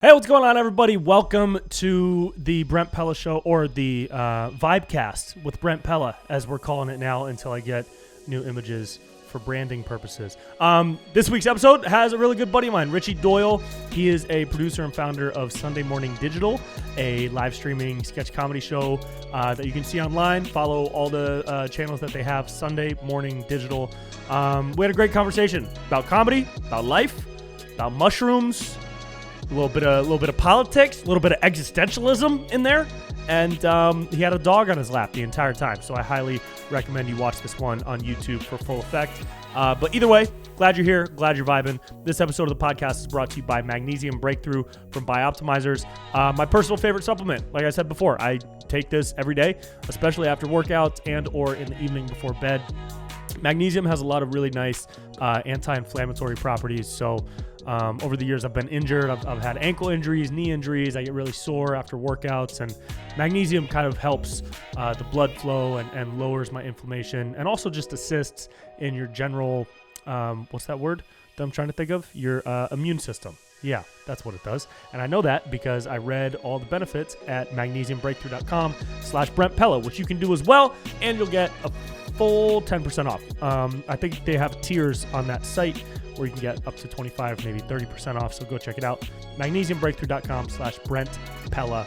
Hey, what's going on, everybody? Welcome to the Brent Pella Show, or the Vibecast with Brent Pella, as we're calling it now until I get new images for branding purposes. This week's episode has a really good buddy of mine, Richie Doyle. He is a producer and founder of Sunday Morning Digital, a live streaming sketch comedy show that you can see online. Follow all the channels that they have, Sunday Morning Digital. We had a great conversation about comedy, about life, about mushrooms, a little bit of politics, a little bit of existentialism in there, and he had a dog on his lap the entire time. So I highly recommend you watch this one on YouTube for full effect. But either way, glad you're here, glad you're vibing. This episode of the podcast is brought to you by Magnesium Breakthrough from Bioptimizers, my personal favorite supplement. Like I said before, I take this every day, especially after workouts and or in the evening before bed. Magnesium has a lot of really nice anti-inflammatory properties. So over the years, I've been injured. I've had ankle injuries, knee injuries. I get really sore after workouts, and magnesium kind of helps the blood flow and lowers my inflammation, and also just assists in your general, what's that word that I'm trying to think of? Your immune system. Yeah, that's what it does. And I know that because I read all the benefits at magnesiumbreakthrough.com/Brent Pella, which you can do as well, and you'll get a full 10% off. I think they have tiers on that site where you can get up to 25, maybe 30% off. So go check it out. Magnesiumbreakthrough.com/Brent Pella.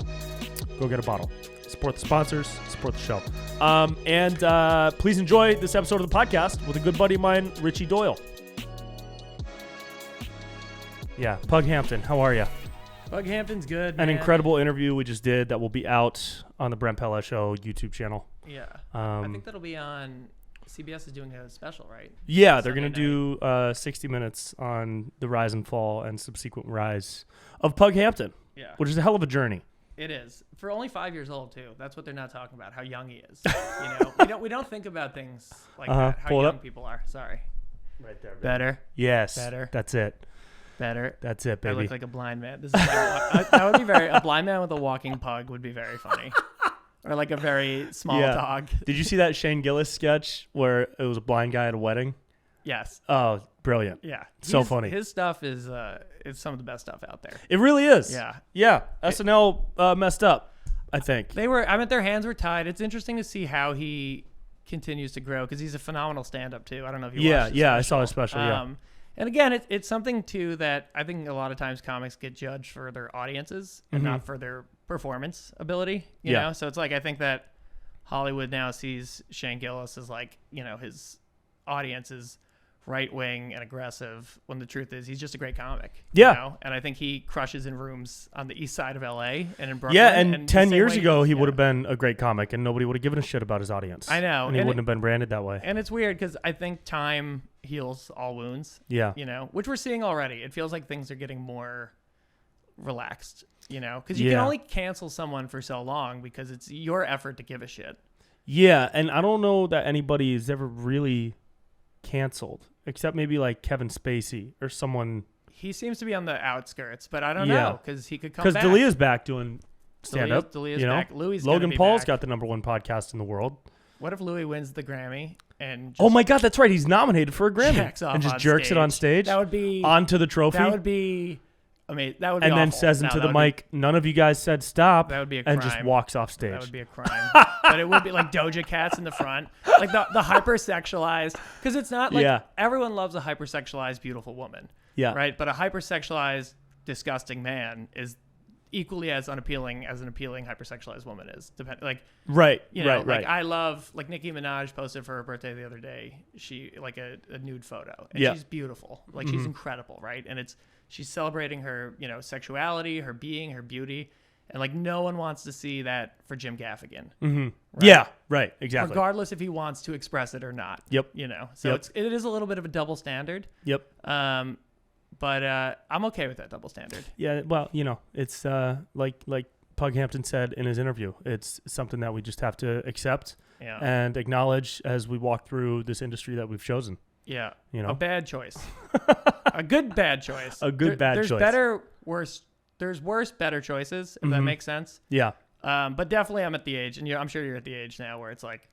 Go get a bottle. Support the sponsors, support the show. And please enjoy this episode of the podcast with a good buddy of mine, Richie Doyle. Yeah, Pug Hampton, how are you? Pug Hampton's good, man. An incredible interview we just did that will be out on the Brent Pella Show YouTube channel. Yeah. I think that'll be on... CBS is doing a special, right? Yeah, they're going to do 60 minutes on the rise and fall and subsequent rise of Pug Hampton, which is a hell of a journey. It is. For only 5 years old, too. That's what they're not talking about, how young he is. We don't think about things like that, how young people are. Sorry. Right there. Baby. Better. Yes. Better. That's it. Better. That's it, baby. I look like a blind man. This is that would be a blind man with a walking pug would be very funny. Or like a very small dog. Did you see that Shane Gillis sketch where it was a blind guy at a wedding? Yes. Oh, brilliant. Yeah. So funny. His stuff is some of the best stuff out there. It really is. Yeah. Yeah. SNL messed up, I think. Their hands were tied. It's interesting to see how he continues to grow because he's a phenomenal stand-up too. I don't know if you watched his special. I saw his special, And again, it's something too that I think a lot of times comics get judged for their audiences and not for their performance ability, you know? So it's like, I think that Hollywood now sees Shane Gillis as like, his audience is right-wing and aggressive when the truth is he's just a great comic. Yeah. And I think he crushes in rooms on the east side of LA and in Brooklyn. Yeah, and 10 years ago, he would have been a great comic and nobody would have given a shit about his audience. I know. And he wouldn't have been branded that way. And it's weird because I think time heals all wounds. Yeah. Which we're seeing already. It feels like things are getting more relaxed, because you can only cancel someone for so long because it's your effort to give a shit. Yeah, and I don't know that anybody is ever really canceled, except maybe like Kevin Spacey or someone. He seems to be on the outskirts, but I don't know because he could come back. Because D'Elia's back doing stand-up. D'Elia's back. Louis Logan Paul's got the #1 podcast in the world. What if Louis wins the Grammy and oh my God, that's right, he's nominated for a Grammy and just jerks it on stage? That would be onto the trophy. That would be. I mean, that would be and awful. Then says into the mic, none of you guys said stop. That would be a crime. And just walks off stage. That would be a crime. But it would be like Doja Cat's in the front. Like the hypersexualized. Because it's not like everyone loves a hypersexualized beautiful woman. Yeah. Right? But a hypersexualized disgusting man is equally as unappealing as an appealing hypersexualized woman is. Right. I love, like Nicki Minaj posted for her birthday the other day, she like a nude photo. And she's beautiful. Like she's incredible, right? And she's celebrating her, sexuality, her being, her beauty. And like no one wants to see that for Jim Gaffigan. Mm-hmm. Right? Yeah, right, exactly. Regardless if he wants to express it or not. Yep. So it is a little bit of a double standard. Yep. But I'm okay with that double standard. Yeah, well, it's like Pug Hampton said in his interview, it's something that we just have to accept and acknowledge as we walk through this industry that we've chosen. Yeah, a bad choice. A good bad choice. There's choice. There's worse, better choices, if that makes sense. Yeah. But definitely I'm at the age, and I'm sure you're at the age now where it's like,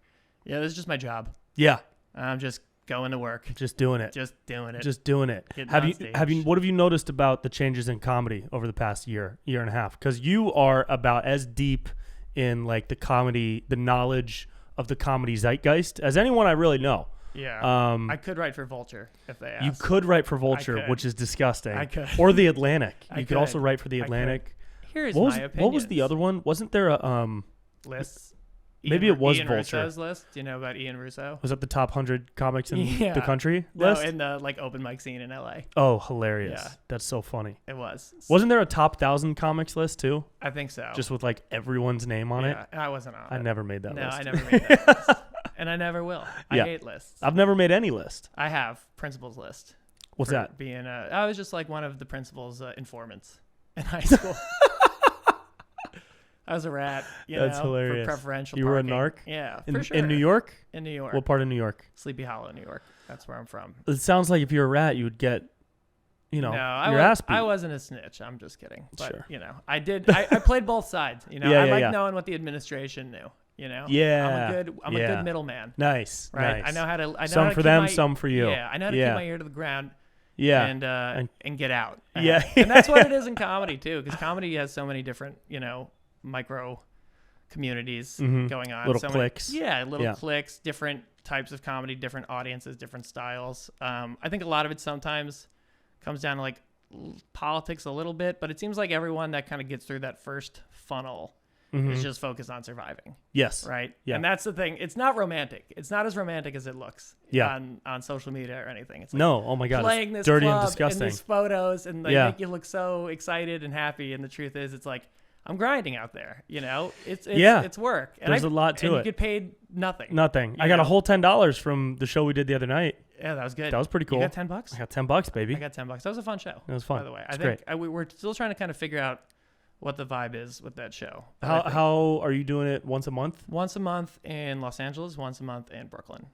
this is just my job. Yeah. I'm just going to work, just doing it, just doing it, Have you what have you noticed about the changes in comedy over the past year and a half? Because you are about as deep in like the knowledge of the comedy zeitgeist as anyone I really know. Yeah. I could write for Vulture if they asked. You could write for Vulture, which is disgusting. I could. Or The Atlantic. You could also write for The Atlantic. Here's my opinion. What was the other one? Wasn't there a list? Maybe it was Ian Vulture. Russo's list. Do you know about Ian Russo? Was that the top 100 comics in the country list? No, in the like open mic scene in LA. Oh, hilarious. Yeah. That's so funny. It was. Wasn't there a top 1,000 comics list too? I think so. Just with like everyone's name on it? I wasn't on it. I never made that list. No, I never made that list. And I never will. I hate lists. I've never made any list. I have principal's list. What's that? I was just like one of the principal's informants in high school. I was a rat. That's hilarious. For preferential You parking. were a narc? Yeah, in, for sure. In New York? In New York. What part of New York? Sleepy Hollow, New York. That's where I'm from. It sounds like if you're a rat, you would get, your ass beat. I wasn't a snitch. I'm just kidding. But, sure. I did. I played both sides. I like knowing what the administration knew. Yeah. I'm a good middleman. Nice. Right. Nice. I know how to. Some for them, some for you. Yeah. I know how to keep my ear to the ground. Yeah. And get out. Yeah. And that's what it is in comedy too, because comedy has so many different, micro communities going on. Little cliques. Cliques, different types of comedy, different audiences, different styles. I think a lot of it sometimes comes down to like politics a little bit, but it seems like everyone that kind of gets through that first funnel is just focused on surviving. Yes. Right? Yeah. And that's the thing. It's not romantic. It's not as romantic as it looks on social media or anything. It's like oh my God, playing it's this dirty club and disgusting. And these photos and they make you look so excited and happy. And the truth is, it's like, I'm grinding out there, it's work. And there's a lot to it. And you get paid nothing. I got a whole $10 from the show we did the other night. Yeah, that was good. That was pretty cool. You got $10? I got $10, baby. I got $10. That was a fun show. It was fun. By the way, I think we're still trying to kind of figure out what the vibe is with that show. How are you doing it once a month? Once a month in Los Angeles, once a month in Brooklyn.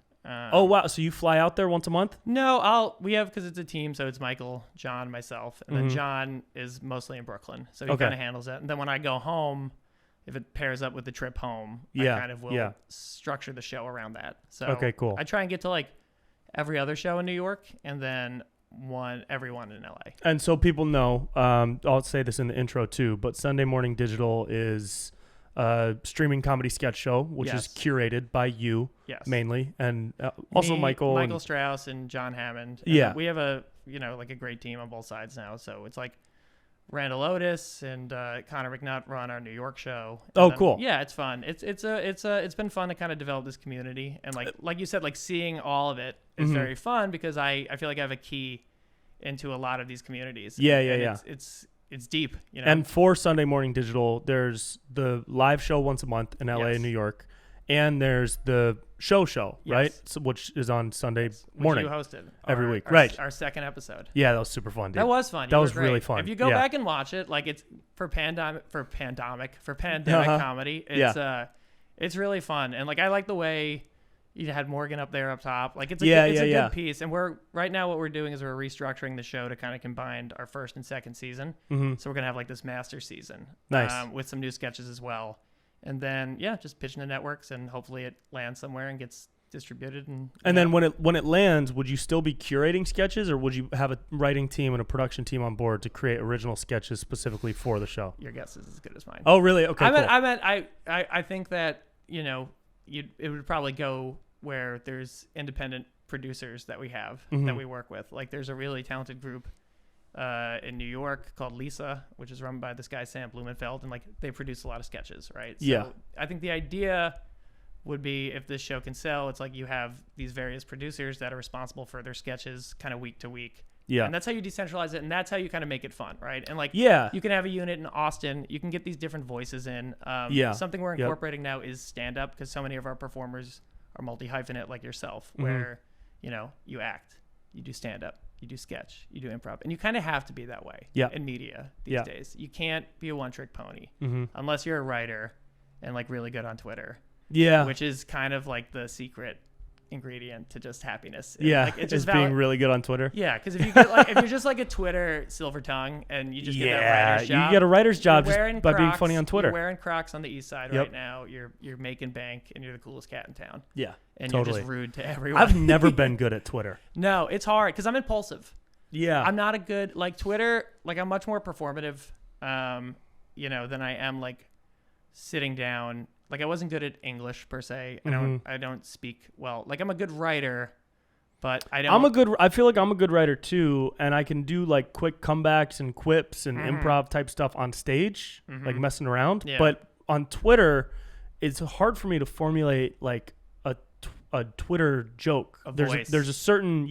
Oh wow! So you fly out there once a month? No, we have, because it's a team, so it's Michael, John, myself, and then John is mostly in Brooklyn, so he kind of handles it. And then when I go home, if it pairs up with the trip home, I kind of will structure the show around that. So okay, cool. I try and get to like every other show in New York, and then every one in LA. And so people know, I'll say this in the intro too, but Sunday Morning Digital is a streaming comedy sketch show, which is curated by you mainly, and also Michael Strauss and John Hammond. And we have a like a great team on both sides now. So it's like Randall Otis and Connor McNutt run our New York show. Cool. Yeah, it's fun. It's been fun to kind of develop this community, and like you said, like seeing all of it is very fun, because I feel like I have a key into a lot of these communities. It's deep, And for Sunday Morning Digital, there's the live show once a month in LA and New York, and there's the show, right? So, which is on Sunday morning. Which you hosted every week, right? Our second episode. Yeah, that was super fun, dude. That was fun. That was really fun. If you go back and watch it, like it's for pandemic comedy, it's really fun, and like I like the way you had Morgan up top. Like it's a good piece. And right now what we're doing is we're restructuring the show to kind of combine our first and second season. So we're going to have like this master season. Nice. With some new sketches as well. And then, just pitching to networks, and hopefully it lands somewhere and gets distributed. And then when it lands, would you still be curating sketches, or would you have a writing team and a production team on board to create original sketches specifically for the show? Your guess is as good as mine. Oh, really? Okay, I think that, it would probably go where there's independent producers that we have that we work with. Like there's a really talented group in New York called Lisa, which is run by this guy Sam Blumenfeld, and like they produce a lot of sketches, right? So I think the idea would be, if this show can sell, it's like you have these various producers that are responsible for their sketches kind of week to week. And that's how you decentralize it, and that's how you kind of make it fun, right? And like you can have a unit in Austin, you can get these different voices in. Something we're incorporating now is stand-up, because so many of our performers are multi-hyphenate like yourself, where you act, you do stand-up, you do sketch, you do improv, and you kind of have to be that way in media these days. You can't be a one-trick pony unless you're a writer and like really good on Twitter, which is kind of like the secret ingredient to just happiness. Yeah, like, it's just being really good on Twitter. Yeah, because if you get like if you're just like a Twitter silver tongue and you just get that writer's job, you get a writer's job just by Crocs, being funny on Twitter. You're wearing Crocs on the east side right now. You're making bank and you're the coolest cat in town. Yeah, and totally. You're just rude to everyone. I've never been good at Twitter. No, it's hard because I'm impulsive. Yeah, I'm not a good like Twitter. Like I'm much more performative, than I am like sitting down. Like I wasn't good at English per se. I don't speak well. Like I'm a good writer, but I don't. I feel like I'm a good writer too, and I can do like quick comebacks and quips and improv type stuff on stage, like messing around. Yeah. But on Twitter, it's hard for me to formulate like a Twitter joke. There's a certain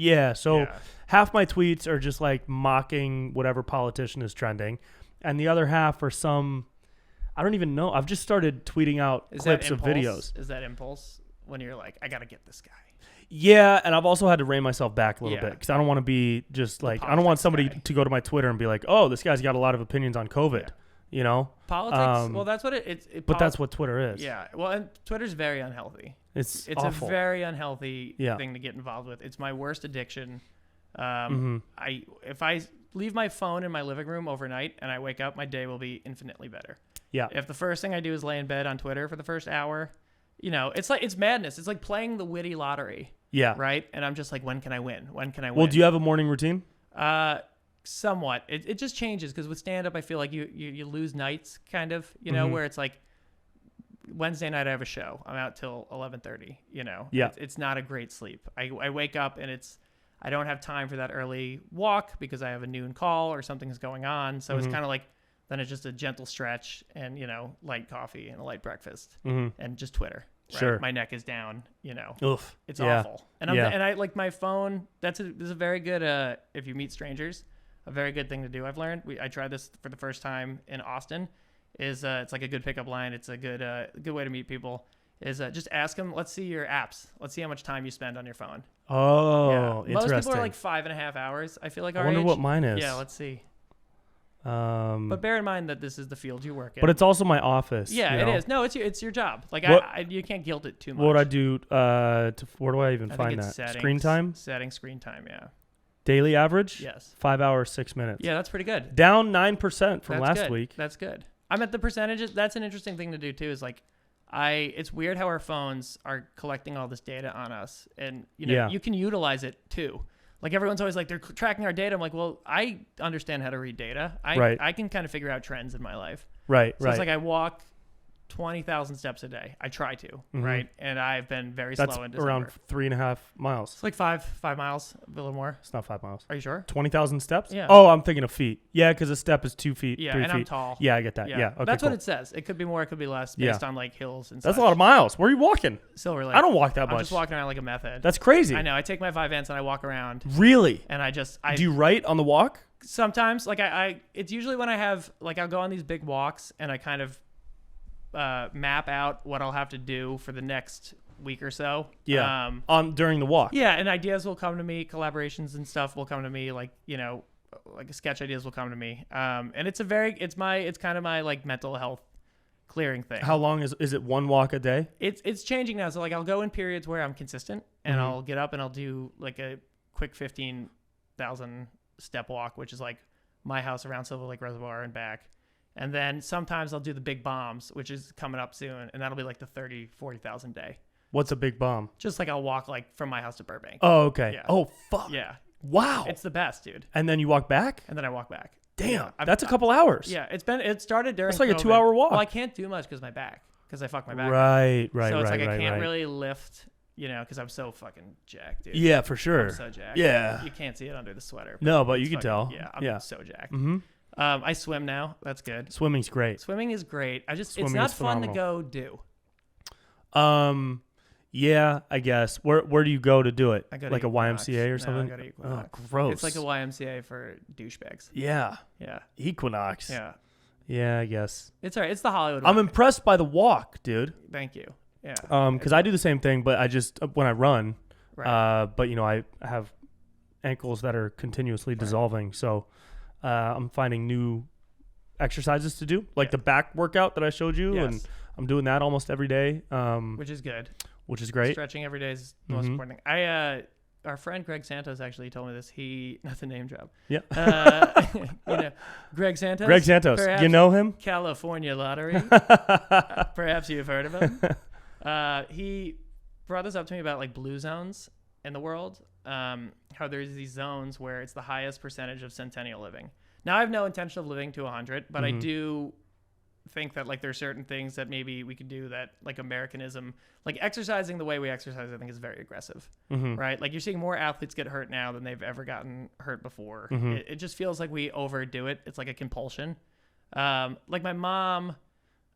half my tweets are just like mocking whatever politician is trending, and the other half are some. I don't even know. I've just started tweeting out clips of videos. Is that impulse when you're like, I got to get this guy? Yeah, and I've also had to rein myself back a little bit because I don't want to be just like, I don't want somebody to go to my Twitter and be like, oh, this guy's got a lot of opinions on COVID, you know? Politics, well, that's what it's. But that's what Twitter is. Yeah, well, and Twitter's very unhealthy. It's a awful. very unhealthy thing to get involved with. It's my worst addiction. If I leave my phone in my living room overnight and I wake up, my day will be infinitely better. Yeah. If the first thing I do is lay in bed on Twitter for the first hour, it's madness. It's like playing the witty lottery. Yeah. Right. And I'm just like, when can I win? When can I win? Well, do you have a morning routine? Somewhat. It just changes because with stand up, I feel like you lose nights kind of, where it's like Wednesday night I have a show. I'm out till 11:30. Yeah. It's not a great sleep. I wake up and I don't have time for that early walk because I have a noon call or something's going on. So it's kind of like. Then it's just a gentle stretch and, light coffee and a light breakfast and just Twitter. Right? Sure. My neck is down, Oof. It's awful. And I like my phone. This is a very good, if you meet strangers, a very good thing to do. I've learned, I tried this for the first time in Austin it's like a good pickup line. It's a good way to meet people is just ask them, let's see your apps. Let's see how much time you spend on your phone. Oh, interesting. Most people are like 5.5 hours. I feel like I wonder what mine is. Yeah, let's see. But bear in mind that this is the field you work in. But it's also my office. Yeah, it is. No, it's your job. Like you can't guilt it too much. What would I do? Where do I even find that? Settings, screen time. Screen time. Yeah. Daily average. Yes. 5 hours 6 minutes. Yeah, that's pretty good. Down 9% from last week. That's good. I'm at the percentages. That's an interesting thing to do too. Is like, it's weird how our phones are collecting all this data on us, and you can utilize it too. Like everyone's always like, they're tracking our data. I'm like, well, I understand how to read data. I can kind of figure out trends in my life. Right. So it's like I walk 20,000 steps a day. I try to, right? And I've been very slow in December. Around 3.5 miles. It's like 5 miles, a little more. It's not 5 miles. Are you sure? 20,000 steps? Yeah. Oh, I'm thinking of feet. Yeah, because a step is 2 feet, 3 feet. Yeah, and I'm tall. Yeah, I get that. Yeah. Okay, that's what it says. It could be more, it could be less, based on like hills and stuff. That's a lot of miles. Where are you walking? Silver Lake. I don't walk that much. I'm just walking around like a meth head. That's crazy. I know. I take my 5 Vans and I walk around. Really? And I do you write on the walk? Sometimes. Like it's usually when I have, like I'll go on these big walks and I kind of map out what I'll have to do for the next week or so. Yeah. During the walk. Yeah, and ideas will come to me, collaborations and stuff will come to me, like like sketch ideas will come to me. And it's kind of my like mental health clearing thing. How long is it? One walk a day? It's changing now. So like I'll go in periods where I'm consistent, and I'll get up and I'll do like a quick 15,000 step walk, which is like my house around Silver Lake Reservoir and back. And then sometimes I'll do the big bombs, which is coming up soon, and that'll be like the 40,000 day. What's a big bomb? Just like I'll walk like from my house to Burbank. Oh, okay. Yeah. Oh, fuck. Yeah. Wow. It's the best, dude. And then you walk back? And then I walk back. Damn. That's a couple hours. Yeah. It started during That's like COVID. a 2-hour walk. Well, I can't do much because I fucked my back. Right. So it's like I can't really lift, because I'm so fucking jacked, dude. Yeah, for sure. I'm so jacked. Yeah. You can't see it under the sweater. No, but you can tell. Yeah. I'm so jacked. Mm-hmm. I swim now. That's good. Swimming's great. Swimming is great. It's not fun to go do. Yeah, I guess. Where do you go to do it? I go to like a YMCA or something? I go to Equinox. Oh, gross. It's like a YMCA for douchebags. Yeah. Yeah. Equinox. Yeah. Yeah, I guess. It's all right. It's the Hollywood I'm walk. impressed by the walk, dude. Thank you. Yeah. Because I do the same thing, but I just when I run. Right. But I have ankles that are continuously dissolving, so I'm finding new exercises to do, like the back workout that I showed you, and I'm doing that almost every day. Which is good. which is great. Stretching every day is the most important thing. Our friend Greg Santos actually told me this. Not the name drop. Yeah. Greg Santos. Greg Santos. Perhaps You know him? California Lottery. Perhaps you've heard of him. He brought this up to me about like blue zones in the world. How there's these zones where it's the highest percentage of centennial living. Now, I have no intention of living to 100, but I do think that like there's certain things that maybe we could do that like Americanism, like exercising the way we exercise, I think is very aggressive, right? Like you're seeing more athletes get hurt now than they've ever gotten hurt before. It just feels like we overdo it. It's like a compulsion. Like my mom,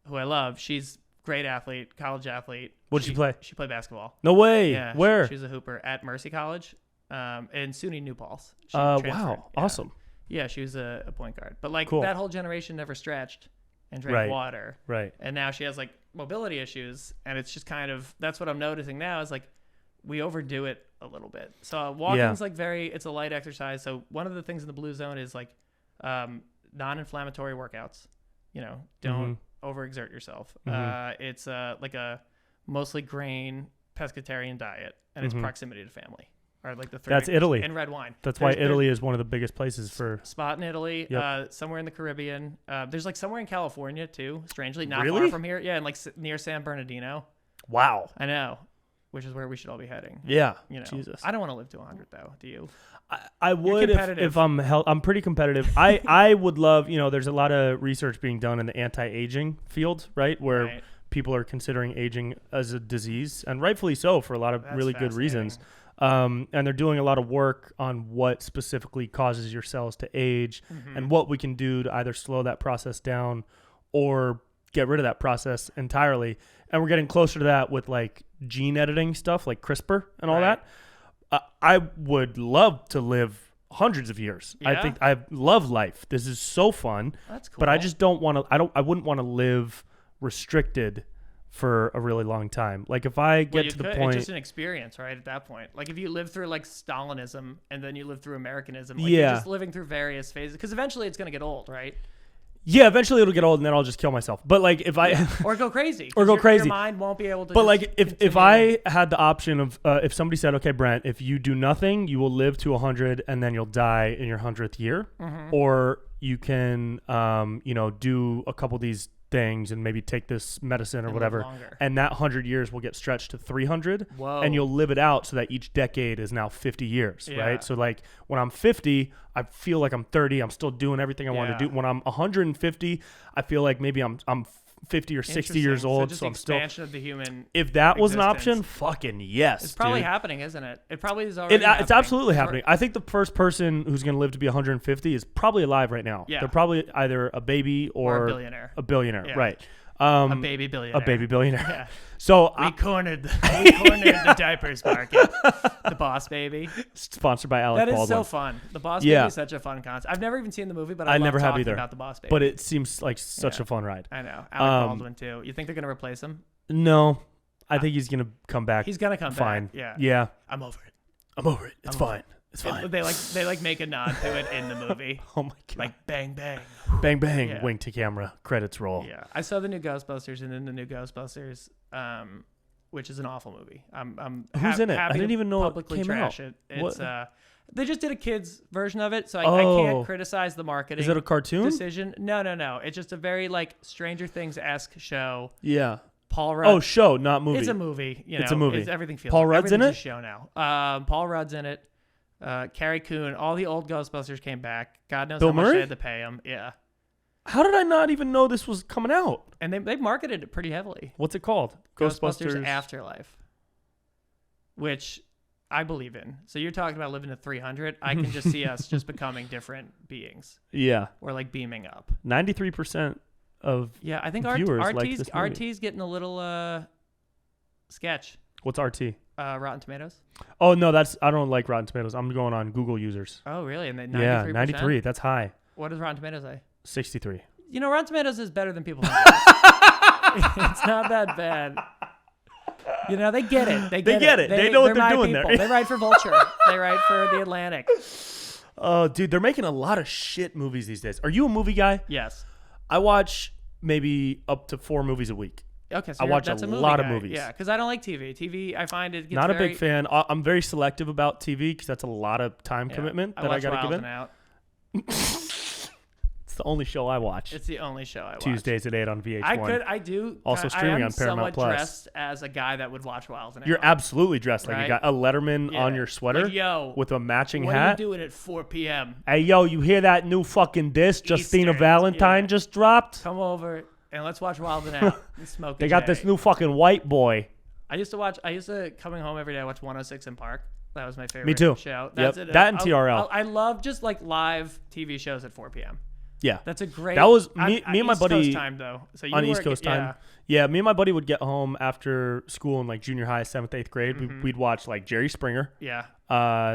who I love, she's a great athlete, college athlete. What did she play? She played basketball. No way. Yeah. Where? She's a hooper at Mercy College in SUNY New Paltz. Wow. Yeah. Awesome. Yeah, she was a point guard. But like Cool. that whole generation never stretched and drank water. Right. And now she has like mobility issues, and it's just kind of, that's what I'm noticing now is like we overdo it a little bit. So walking's like it's a light exercise. So one of the things in the blue zone is like non-inflammatory workouts. Don't overexert yourself. It's like a mostly grain pescatarian diet, and it's proximity to family. Or like the That's Italy. And red wine. That's why Italy is one of the biggest places for spot in Italy. Yep. Somewhere in the Caribbean. There's like somewhere in California too. Strangely, not Really? far from here. Yeah, and like near San Bernardino. Wow. I know, which is where we should all be heading. Yeah. Jesus. I don't want to live to 100 though. Do you? I would if I'm pretty competitive. I would love. There's a lot of research being done in the anti-aging field, right? Where people are considering aging as a disease, and rightfully so for a lot of really good reasons. And they're doing a lot of work on what specifically causes your cells to age and what we can do to either slow that process down or get rid of that process entirely. And we're getting closer to that with like gene editing stuff like CRISPR and all that. I would love to live hundreds of years. Yeah? I think I love life. This is so fun. That's cool. But I just don't want to, I wouldn't want to live restricted for a really long time. Like if I get to the point, it's just an experience, right? At that point, like if you live through like Stalinism and then you live through Americanism, like you're just living through various phases, because eventually it's going to get old, right? Yeah, eventually it'll get old and then I'll just kill myself. But like if I or go crazy, your mind won't be able to. But like if I had the option of if somebody said, okay, Brent, if you do nothing, you will live to 100 and then you'll die in your 100th year, or you can do a couple of these things and maybe take this medicine or whatever, and that 100 years will get stretched to 300. Whoa. And you'll live it out so that each decade is now 50 years, right? So like when I'm 50, I feel like I'm 30. I'm still doing everything I want to do. When I'm 150, I feel like maybe I'm 50 or 60 years old. So I'm expansion of the human. If that was an option, fucking yes. It's probably happening, isn't it? It probably is already. It's absolutely happening. I think the first person who's going to live to be 150 is probably alive right now. Yeah. They're probably either a baby or a billionaire. Right. A baby billionaire. A baby billionaire. Yeah. So we cornered the diapers market. The Boss Baby. Sponsored by Alec Baldwin. That is so fun. The Boss Baby is such a fun concept. I've never even seen the movie, but I love never have talking either about the Boss Baby. But it seems like such a fun ride. I know. Alec Baldwin too. You think they're gonna replace him? No, I think he's gonna come back. He's gonna come back. Yeah. I'm over it. It's fine. It's fine. They make a nod to it in the movie. Oh my god! Like bang bang, bang bang, wink to camera, credits roll. Yeah, I saw the new Ghostbusters and then the new Ghostbusters, which is an awful movie. Who's in it? I didn't even know publicly it came trash out. It. It's they just did a kids version of it, so I can't criticize the marketing. Is it a cartoon decision? No. It's just a very like Stranger Things-esque show. Yeah. Paul Rudd. Oh, show, not movie. It's a movie. It's a movie. Everything feels. Paul Rudd's in it. A show now. Paul Rudd's in it. Carrie Coon, all the old Ghostbusters came back. God knows how much they had to pay them. Yeah. How did I not even know this was coming out? And they marketed it pretty heavily. What's it called? Ghostbusters Afterlife, which I believe in. So you're talking about living to 300. I can just see us just becoming different beings. Yeah. Or like beaming up. 93% of I think viewers like this movie. RT's getting a little sketch. What's RT? Rotten Tomatoes. Oh no, I don't like Rotten Tomatoes. I'm going on Google users. Oh really? And they 93%? 93. That's high. What does Rotten Tomatoes say? 63. Rotten Tomatoes is better than people think it is. It's not that bad. They get it. They get it. They know what they're doing people. there. They write for Vulture. They write for The Atlantic. Oh, dude, they're making a lot of shit movies these days. Are you a movie guy? Yes. I watch maybe up to 4 movies a week. Okay, so I watch that's a a movie lot guy. of movies. Yeah, because I don't like TV. TV, I find it gets Not a very, big fan. I'm very selective about TV because that's a lot of time commitment that I watch got to Wild give and in. Out. It's the only show I watch. It's the only show I watch. Tuesdays at 8 on VH1. I do. Also streaming I am on Paramount somewhat Plus. dressed as a guy that would watch Wild and Out. You're absolutely dressed like you Right? got a Letterman on your sweater Like, yo, with a matching what hat. are you doing at 4 p.m.? Hey, yo, you hear that new fucking disc Justina Eastern, Valentine yeah. just dropped? Come over and let's watch Wild and Out and smoke. They got this new fucking white boy. I used to coming home every day. I watch 106 in Park. That was my favorite. Me too. Show. Yep. That's it. That and TRL. I love just like live TV shows at 4 p.m. Yeah. That's a great. That was me and my East buddy Coast time though. So you on work, East Coast time. Yeah, me and my buddy would get home after school in like junior high, 7th, 8th grade. We'd watch like Jerry Springer. Yeah.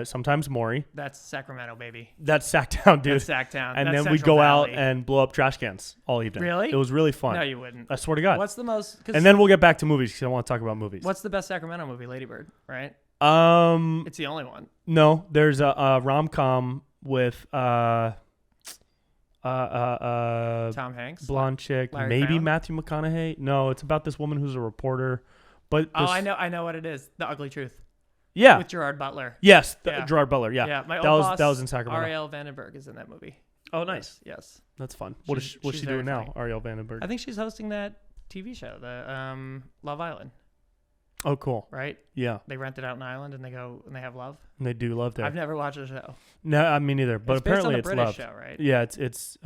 Sometimes Maury. That's Sacramento, baby. That's Sacktown, dude. That's Sacktown. And That's then we'd Central go Valley. out and blow up trash cans all evening. Really? It was really fun. No, you wouldn't. I swear to God. What's the most? And then we'll get back to movies because I want to talk about movies. What's the best Sacramento movie? Lady Bird, right? It's the only one. No, there's a rom-com with Tom Hanks. blonde chick, Larry maybe Fallon? Matthew McConaughey. No, it's about this woman who's a reporter. But I know what it is. The Ugly Truth. Yeah. With Gerard Butler. Yes, Yeah. Gerard Butler. Yeah. Yeah, my that old was boss, that was in Sacramento. Ariel Vandenberg is in that movie. Oh, nice. Yes. That's fun. What's she's she very doing now? funny. Ariel Vandenberg. I think she's hosting that TV show, the Love Island, Oh, cool. right? Yeah, They rent it out an island and they go and they have love. and they do love there. I've never watched the show. No, I mean neither. But It's based on apparently a it's British loved. show, right? Yeah, it's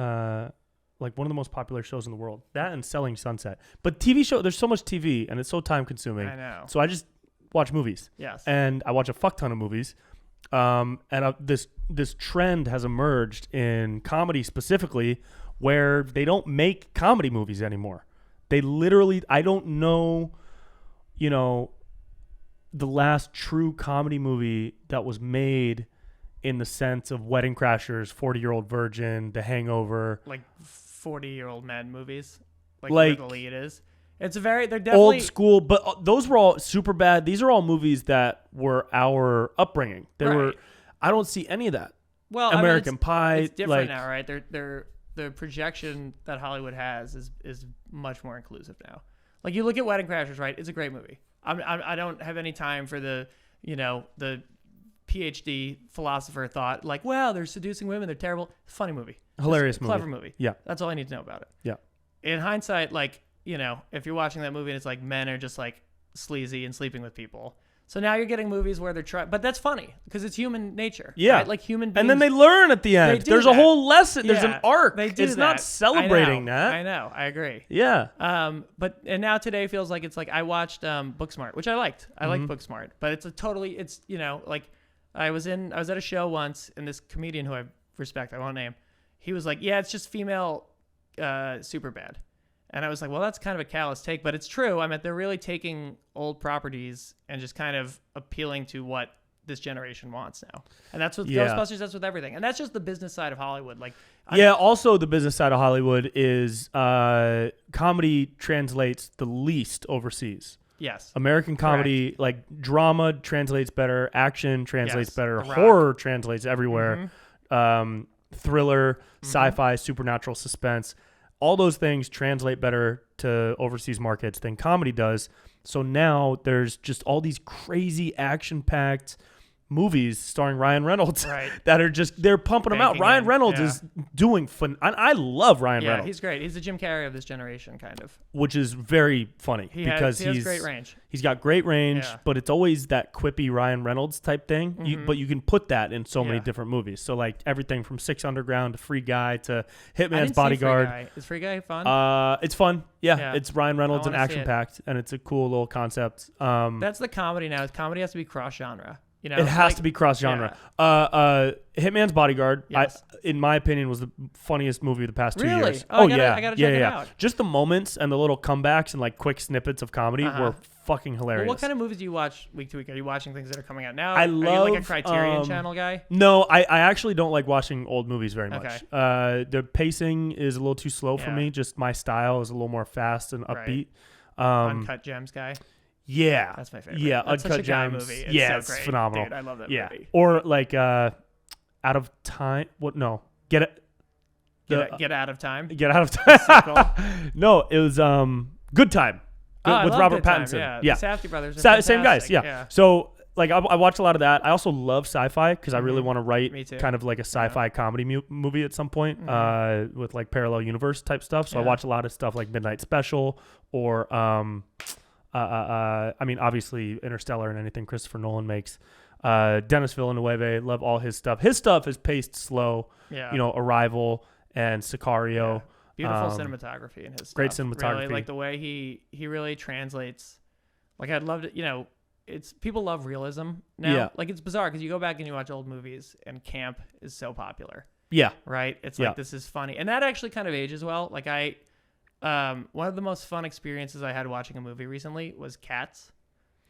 like one of the most popular shows in the world. That and Selling Sunset. But TV show, there's so much TV and it's so time consuming. I know. So I just watch movies. Yes. And I watch a fuck ton of movies. This trend has emerged in comedy specifically, where they don't make comedy movies anymore. They literally, I don't know, the last true comedy movie that was made in the sense of Wedding Crashers, 40-Year-Old Virgin, The Hangover. Like 40-year-old men movies. Like Like- where the lead is. They're definitely Old school, but those were all super bad. These are all movies that were our upbringing. They were. Right. I don't see any of that. well, American Pie, It's different like- now, right? The projection that Hollywood has is much more inclusive now. Like you look at Wedding Crashers, right? It's a great movie. I don't have any time for the PhD philosopher thought like, wow, they're seducing women, they're terrible. Funny movie, Hilarious Just movie. clever movie. Yeah. That's all I need to know about it. Yeah. In hindsight, like if you're watching that movie and it's like men are just like sleazy and sleeping with people. So now you're getting movies where they're trying, but that's funny because it's human nature. Yeah. Right? Like human beings. And then they learn at the end. do There's that. a whole lesson. There's Yeah, an arc. They do it's that. not celebrating that. I know. I agree. Yeah. But now today feels like it's like I watched Booksmart, which I liked. I like Mm-hmm. Booksmart, but it's like I was at a show once and this comedian who I respect, I won't name, he was like, yeah, it's just female super bad. And I was like, well, that's kind of a callous take, but it's true. I mean, they're really taking old properties and just kind of appealing to what this generation wants now. And that's with Ghostbusters, that's with everything. And that's just the business side of Hollywood. Like, Also the business side of Hollywood is comedy translates the least overseas. yes. American comedy, like drama translates better, action translates Yes, better, The Rock. horror translates everywhere. Mm-hmm. Thriller, sci-fi, supernatural, suspense. All those things translate better to overseas markets than comedy does. So now there's just all these crazy action-packed movies starring Ryan Reynolds Right. that are just, they're pumping them out. Banking Ryan in, Reynolds yeah. is doing fun. I love Ryan Yeah, Reynolds, he's great. He's the Jim Carrey of this generation, kind of. which is very funny He because has great range. He's got great range, Yeah. but it's always that quippy Ryan Reynolds type thing. But you can put that in so many Yeah. different movies. So like everything from Six Underground to Free Guy to I Hitman's didn't see Bodyguard. Free Guy. Is Free Guy fun? It's fun. Yeah, Yeah. it's Ryan Reynolds and wanna see it. action packed, and it's a cool little concept. That's the comedy now. Comedy has to be cross genre. You know, It has like- to be cross genre. Hitman's Bodyguard, Yes. in my opinion, was the funniest movie of the past 2 Really? years. Oh, I yeah, gotta yeah, check it yeah. out. Just the moments and the little comebacks and like quick snippets of comedy Uh-huh. were fucking hilarious. Well, what kind of moves do you watch week to week? Are you watching things that are coming out now? I Are you like a love, Criterion Channel guy? No, I actually don't like watching old movies very much. Okay. The pacing is a little too slow for Yeah. me. Just my style is a little more fast and upbeat. Right. Uncut Gems guy. Yeah, That's my favorite. Yeah, That's such Uncut a guy Gems. movie. It's yeah, so it's great. phenomenal. Dude, I love that yeah, movie. or like Out of Time. What? No, Get It. Get out of time. Get Out of Time. Sequel. No, it was Good Time. I with love Robert Good Time, Pattinson. Yeah, the Safdie brothers are Same guys. fantastic, Yeah. So like I watch a lot of that. I also love sci-fi because I really want to write Me too. kind of like a sci-fi comedy movie at some point with like parallel universe type stuff. So I watch a lot of stuff like Midnight Special or I mean obviously Interstellar and anything Christopher Nolan makes. Dennis Villeneuve, love all his stuff. His stuff is paced slow. Yeah. You know, Arrival and Sicario. Beautiful cinematography in his stuff. Great cinematography. Really, like the way he really translates. Like I'd love to, you know, it's people love realism now. Yeah. Like it's bizarre because you go back and you watch old movies and camp is so popular. Yeah. Right. It's like this is funny, and that actually kind of ages well. Like one of the most fun experiences I had watching a movie recently was Cats.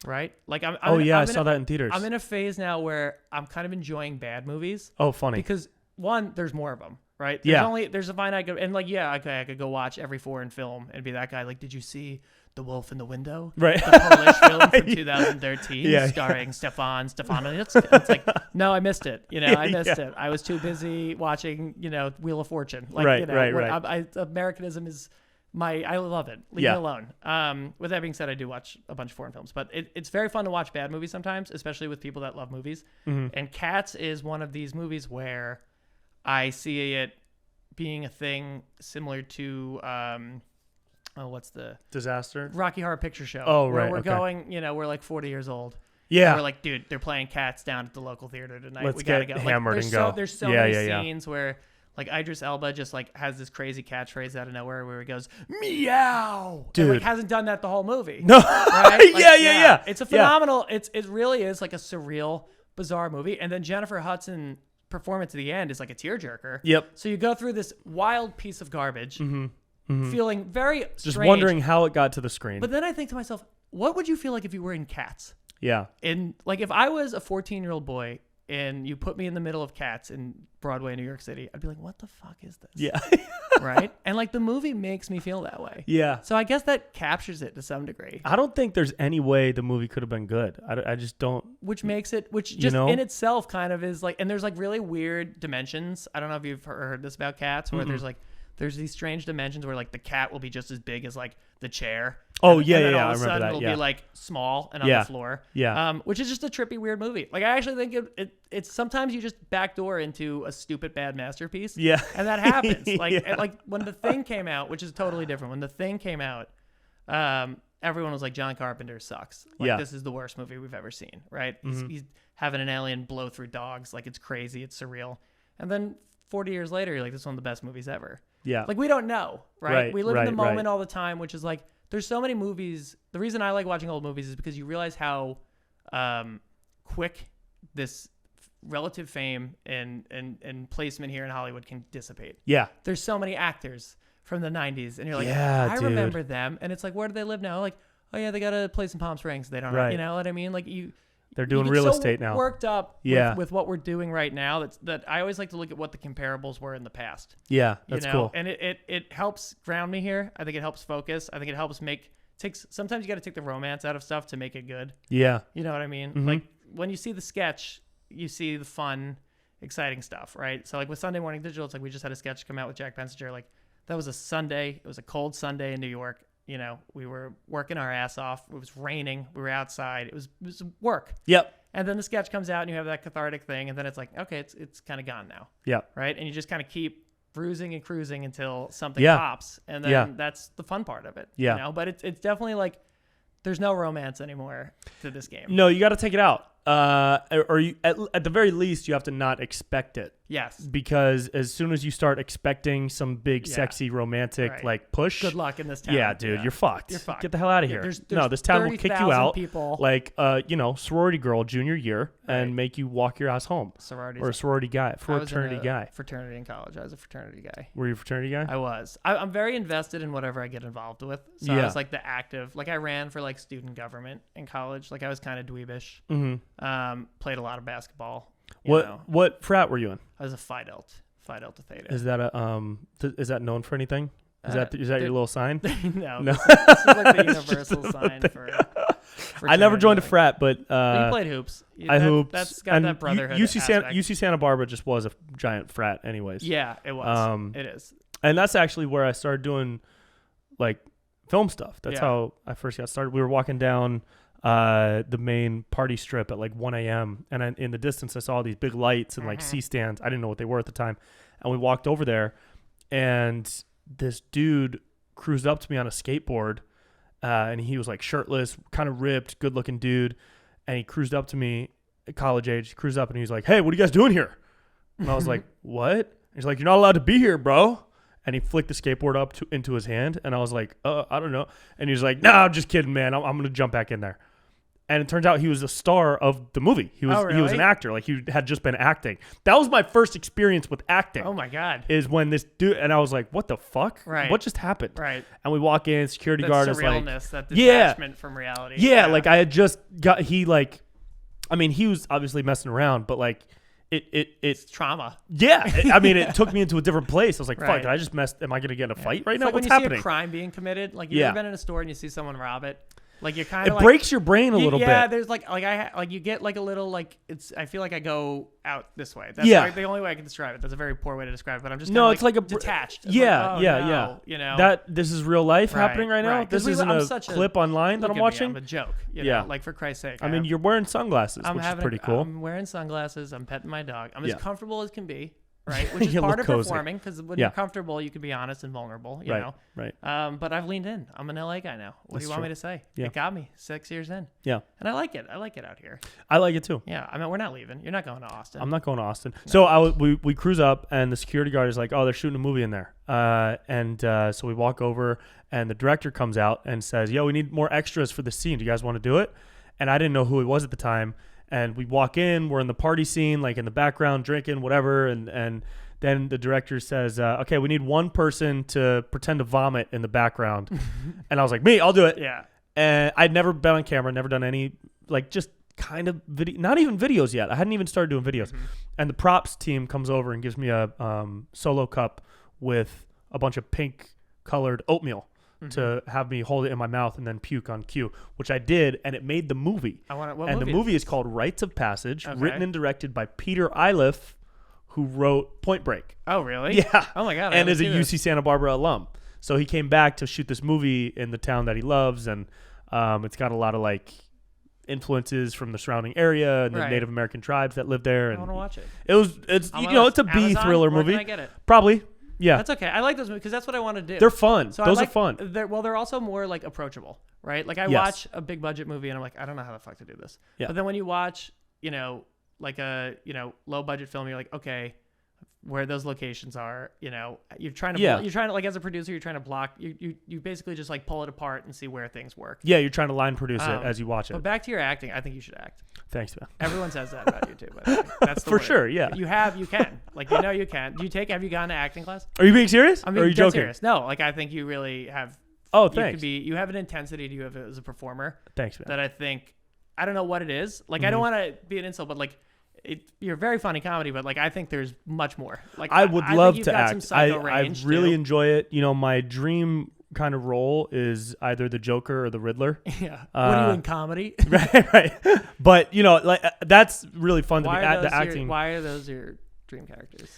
Right. Like I saw that in theaters. I'm in a phase now where I'm kind of enjoying bad movies. Oh, funny. Because one, there's more of them. Right. There's a finite and like I could go watch every foreign film and be that guy. Like, did you see The Wolf in the Window? Right. The Polish film from 2013 starring Stefan Stefanovic. It's like, no, I missed it. You know, I missed it. I was too busy watching, you know, Wheel of Fortune. Like, right, you know, right. Americanism is I love it. Leave me alone. With that being said, I do watch a bunch of foreign films, but it's very fun to watch bad movies sometimes, especially with people that love movies. Mm-hmm. And Cats is one of these movies where I see it being a thing similar to what's the Disaster? Rocky Horror Picture Show. Oh, where right. We're going, you know, we're like 40 years old. Yeah. And we're like, dude, they're playing Cats down at the local theater tonight. Let's we gotta get go. hammered like, and go. There's so many scenes where like Idris Elba just like has this crazy catchphrase out of nowhere where he goes meow. Dude, and, like, hasn't done that the whole movie. No. Right? Like, yeah. It's a phenomenal. It really is like a surreal, bizarre movie. And then Jennifer Hudson performance at the end is like a tearjerker. Yep. So you go through this wild piece of garbage, feeling very just strange, wondering how it got to the screen. But then I think to myself, what would you feel like if you were in Cats? Yeah. And like if I was a 14-year-old boy and you put me in the middle of Cats in Broadway, New York City, I'd be like, what the fuck is this? Yeah. Right? And like the movie makes me feel that way. Yeah. So I guess that captures it to some degree. I don't think there's any way the movie could have been good. I just don't. Which makes it, which just in itself kind of is like, and there's like really weird dimensions. I don't know if you've heard this about Cats where there's these strange dimensions where like the cat will be just as big as like the chair. Oh, and yeah. then all I of a remember sudden that. it'll be like small and on the floor. Yeah. Which is just a trippy, weird movie. Like I actually think it's sometimes you just backdoor into a stupid, bad masterpiece. Yeah. And that happens. Like when The Thing came out, which is totally different. When The Thing came out, everyone was like, John Carpenter sucks. Like this is the worst movie we've ever seen. Right. He's having an alien blow through dogs. Like it's crazy. It's surreal. And then 40 years later, you're like, this is one of the best movies ever. Yeah. Like we don't know. Right. We live in the moment right. all the time, which is like, there's so many movies. The reason I like watching old movies is because you realize how quick this relative fame and placement here in Hollywood can dissipate. Yeah. There's so many actors from the 90s, and you're like, yeah, I dude. remember them. And it's like, where do they live now? Like, oh, yeah, they got a place in Palm Springs. They don't know. Right. You know what I mean? Like, they're doing you get real so estate now. Worked up Yeah. with what we're doing right now. That I always like to look at what the comparables were in the past. Yeah, that's cool. And it helps ground me here. I think it helps focus. I think it helps sometimes you got to take the romance out of stuff to make it good. Yeah. You know what I mean? Mm-hmm. Like when you see the sketch, you see the fun, exciting stuff, right? So like with Sunday Morning Digital, it's like we just had a sketch come out with Jack Pensinger. Like that was a Sunday. It was a cold Sunday in New York. You know, we were working our ass off. It was raining. We were outside. It was work. Yep. And then the sketch comes out and you have that cathartic thing. And then it's like, okay, it's kind of gone now. Yep. Right. And you just kind of keep bruising and cruising until something pops. And then that's the fun part of it. Yeah. You know? But it's definitely like there's no romance anymore to this game. No, you got to take it out. Or you at the very least, you have to not expect it. Yes. Because as soon as you start expecting some big, sexy, romantic like push, good luck in this town. Yeah, dude, you're fucked. You're fucked. Get the hell out of here. No, this town will kick you out. People. Like, sorority girl, junior year, and make you walk your ass home. Sororities. Or a sorority guy, fraternity guy. Fraternity in college. I was a fraternity guy. Were you a fraternity guy? I was. I'm very invested in whatever I get involved with. So I was like the active. Like I ran for like student government in college. Like I was kind of dweebish. Mm-hmm. Played a lot of basketball. What frat were you in? I was a Phi Delta Theta. Is that is that known for anything? Is that your little sign? No. This is like the universal sign for I never joined a frat, but you played hoops. I hooped. That's got that brotherhood. UC Santa Barbara just was a giant frat, anyways. Yeah, it was. It is. And that's actually where I started doing like film stuff. That's how I first got started. We were walking down the main party strip at like 1 a.m. and in the distance I saw these big lights and like C-stands. I didn't know what they were at the time. And we walked over there, and this dude cruised up to me on a skateboard, and he was like shirtless, kind of ripped, good-looking dude. And he cruised up to me at college age. He cruised up and he was like, "Hey, what are you guys doing here?" And I was like, "What?" He's like, "You're not allowed to be here, bro." And he flicked the skateboard up into his hand, and I was like, I don't know. And he was like, "No, I'm just kidding, man. I'm going to jump back in there." And it turns out he was a star of the movie. He was an actor. Like, he had just been acting. That was my first experience with acting. Oh, my God. Is when this dude, and I was like, what the fuck? Right. What just happened? Right. And we walk in, security guard is like. That detachment from reality. Yeah, like I had just got, he was obviously messing around, but like, it's trauma. Yeah. I mean, it took me into a different place. I was like, fuck, Right. did I just mess? Am I going to get in a fight right It's now? like What's when you happening? see a crime being committed, like you've ever been in a store and you see someone rob it. Like you're kind of It breaks your brain a little bit. Yeah, there's you get like a little like it's. I feel like I go out this way. That's Yeah. like the only way I can describe it. That's a very poor way to describe it. But I'm just it's like a detached. It's yeah, like, yeah. You know that this is real life Right, happening right now. right. 'Cause This isn't a clip online that Look I'm at watching. Me, I'm a joke. You Yeah. know? Like for Christ's sake. I mean, you're wearing sunglasses, which is pretty cool. I'm wearing sunglasses. I'm petting my dog. I'm as Yeah. comfortable as can be. Right, which is You part look of cozy. performing, because when you're comfortable, you can be honest and vulnerable. You know, Right. But I've leaned in. I'm an LA guy now. What do you want me to say? Yeah. It got me 6 years in. Yeah. And I like it. I like it out here. I like it too. Yeah. I mean, we're not leaving. You're not going to Austin. I'm not going to Austin. No. So we cruise up, and the security guard is like, "Oh, they're shooting a movie in there." So we walk over, and the director comes out and says, "Yo, we need more extras for the scene. Do you guys want to do it?" And I didn't know who he was at the time. And we walk in. We're in the party scene, like in the background, drinking, whatever, and then the director says, "Okay, we need one person to pretend to vomit in the background." And I was like, "Me, I'll do it." Yeah. And I'd never been on camera, never done any, like, just kind of video, not even videos yet. I hadn't even started doing videos. And the props team comes over and gives me a solo cup with a bunch of pink colored oatmeal to have me hold it in my mouth and then puke on cue, which I did, and it made the movie. The movie is called Rites of Passage, written and directed by Peter Iliff, who wrote Point Break. Oh, really? Yeah. Oh, my God. And is a UC Santa Barbara alum. So he came back to shoot this movie in the town that he loves, and it's got a lot of like influences from the surrounding area and the Native American tribes that live there. And I want to watch it. It's a B Amazon, thriller where movie. Can I get it? Probably. Yeah. That's okay. I like those movies because that's what I want to do. They're fun. So those are fun. They're also more like approachable, right? Like I watch a big budget movie and I'm like, I don't know how the fuck to do this. Yeah. But then when you watch, like a, low budget film, you're like, okay, where those locations are, you're trying to like as a producer, you're trying to block, you basically just like pull it apart and see where things work. Yeah, you're trying to line produce it as you watch it. But back to your acting, I think you should act. Thanks, man. Everyone says that about you too, but that's the For word. sure, yeah. You can. Like, you can. Have you gone to acting class? Are you being serious? I'm or are you dead joking? serious. No, like I think you really have. Oh, thanks. You have an intensity to you as a performer. Thanks, man. That I think, I don't know what it is. Like, I don't want to be an insult, but like, you're very funny comedy, but like I think there's much more. Like I would love think to got act. Some psycho range I really too. enjoy it. My dream kind of role is either the Joker or the Riddler. Yeah. What are you in comedy? right. But that's really fun to be at the acting. Why are those your dream characters?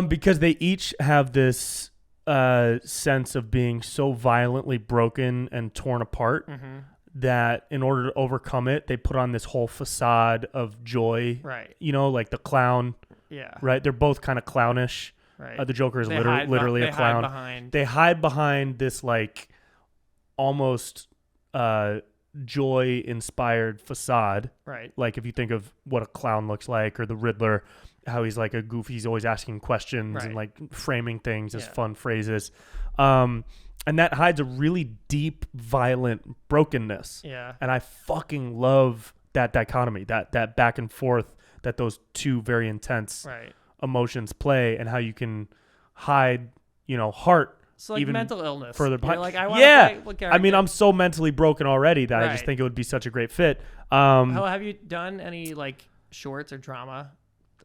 Because they each have this sense of being so violently broken and torn apart. That in order to overcome it, they put on this whole facade of joy. Right. Like the clown. Yeah. Right. They're both kind of clownish. Right. The Joker is literally a clown. They hide behind this like almost joy-inspired facade. Right. Like if you think of what a clown looks like, or the Riddler, how he's like a goofy, he's always asking questions and like framing things as fun phrases. And that hides a really deep, violent brokenness. Yeah. And I fucking love that dichotomy, that back and forth that those two very intense emotions play, and how you can hide, heart. So like even mental illness. Further behind. Like, I want to play I mean, I'm so mentally broken already that I just think it would be such a great fit. Have you done any like shorts or drama?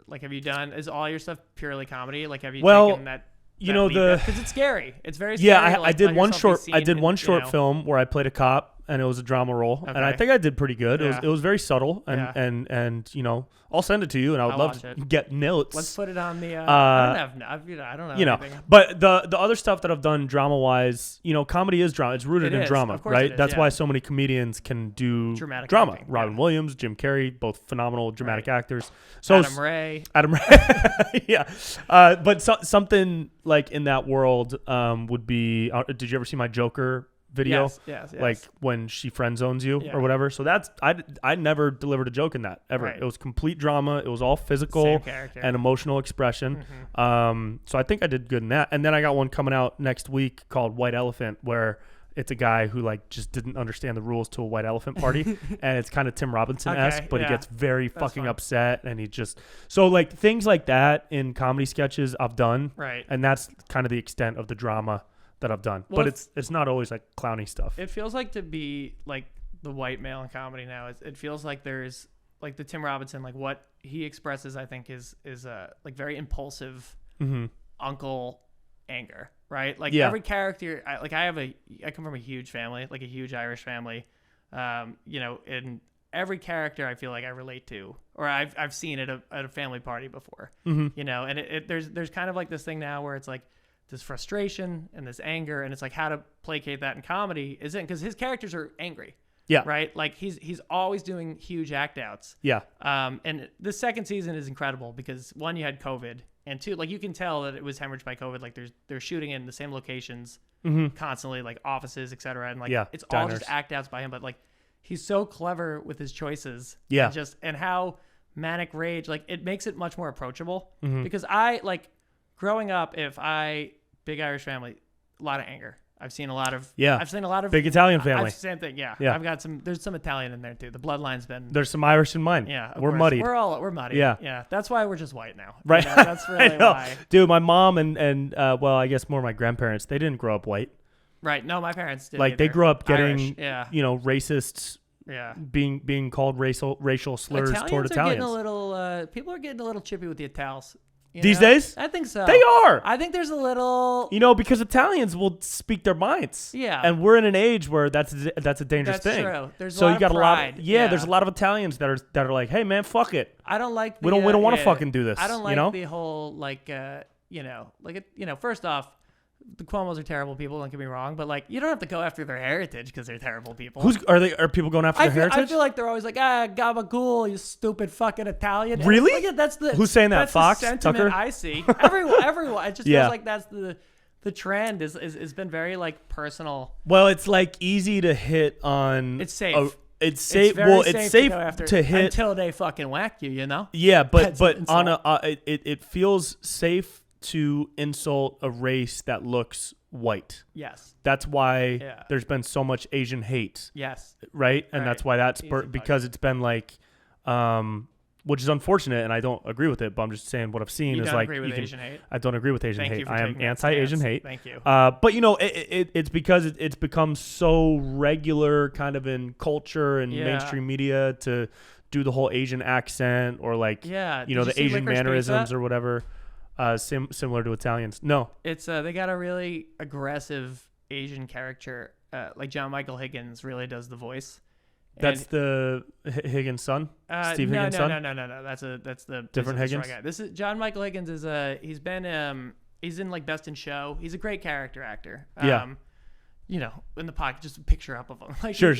Like, is all your stuff purely comedy? Like, have you taken that? Because it's scary. It's very scary. Yeah, I did one short film where I played a cop, and it was a drama role, and I Okay. think I did pretty good. Yeah. It was very subtle, Yeah. and you know, I'll send it to you, and I would I'll love watch to it. get notes. Let's put it on the. I don't know. You know, anything. but the other stuff that I've done drama wise, you know, comedy is drama. It's rooted It in is. drama, Of course right? it is, That's yeah. why so many comedians can do Dramatic drama. acting, Robin yeah. Williams, Jim Carrey, both phenomenal dramatic actors. So Adam Ray. Adam Ray, yeah. But something like in that world would be. Did you ever see my Joker video? Yes. Like when she friend zones you Yeah. or whatever. So that's I never delivered a joke in that ever. Right. It was complete drama. It was all physical Same character. and emotional expression. So I think I did good in that. And then I got one coming out next week called White Elephant, where it's a guy who like just didn't understand the rules to a white elephant party, and it's kind of Tim Robinson-esque, Okay, but yeah. he gets very That's fucking fun. upset, and he just so like things like that in comedy sketches I've done, Right. and that's kind of the extent of the drama that I've done. Well, but it's not always like clowny stuff. It feels like to be like the white male in comedy now. It feels like there's like the Tim Robinson, like what he expresses, I think is like very impulsive uncle anger, right? Like Yeah. every character, I come from a huge family, like a huge Irish family, you know, and every character I feel like I relate to, or I've seen at a family party before, you know, and there's kind of like this thing now where it's like this frustration and this anger, and it's like how to placate that in comedy isn't, because his characters are angry. Yeah. Right. Like he's always doing huge act outs. Yeah. And the second season is incredible because one, you had COVID, and two, like you can tell that it was hemorrhaged by COVID. Like they're shooting in the same locations constantly, like offices, etc. And like it's all diners. just act outs by him. But like he's so clever with his choices. Yeah. And how manic rage, like it makes it much more approachable. Because I like growing up, big Irish family, a lot of anger. I've seen a lot of big Italian family. Same thing, yeah. Yeah. I've got there's some Italian in there too. The bloodline's been There's some Irish in mine. yeah. Of We're course. muddied. We're muddy. Yeah. Yeah. That's why we're just white now. Right. You know, that's really I know. why. Dude, my mom and well, I guess more my grandparents, they didn't grow up white. Right. No, my parents didn't. Like they either. grew up Irish, getting yeah. you know, racists Yeah. being called racial slurs toward Italians are Italians. getting a little people are getting a little chippy with the Itals. These days? I think so. They are. I think there's a little You know, because Italians will speak their minds. Yeah. And we're in an age where that's a dangerous That's thing. true. There's so a lot you got of a lot pride. there's a lot of Italians that are like, "Hey man, fuck it. I don't like We don't want to fucking do this." I don't like you know? the whole like first off, the Cuomos are terrible people, don't get me wrong, but like you don't have to go after their heritage because they're terrible people. Are people going after their heritage? I feel like they're always like, gabagool, you stupid fucking Italian. And Really? it's like, yeah, that's the Who's saying that? that's Fox? the sentiment Tucker? I see. Everyone. It just Yeah. feels like that's the trend is been very like personal. Well, it's like easy to hit on. It's safe. It's safe. very Well, it's safe go after to hit. until they fucking whack you. You know. Yeah, That's but an on insult. it feels safe to insult a race that looks white. Yes. That's why Yeah. there's been so much Asian hate, Yes. right? And Right. that's why that's Easy fucking. because it's been like, which is unfortunate, and I don't agree with it. But I'm just saying what I've seen You is don't like agree with you can- Asian hate? I don't agree with Asian Thank hate. you for I am taking that anti-Asian stance. hate. Thank you. But you know, it's because it's become so regular, kind of in culture and Yeah. mainstream media to do the whole Asian accent or like Yeah. you know, Did the see Asian Licorice mannerisms Pizza? or whatever, similar to Italians. No. It's they got a really aggressive Asian character. Like John Michael Higgins really does the voice. That's And, the Higgins' son? Steve no, Higgins' no, son? no. That's the Different this is the Higgins? guy. This is John Michael Higgins is he's been he's in like Best in Show. He's a great character actor. Yeah. You know, in the pocket, just a picture up of him. Like Sure.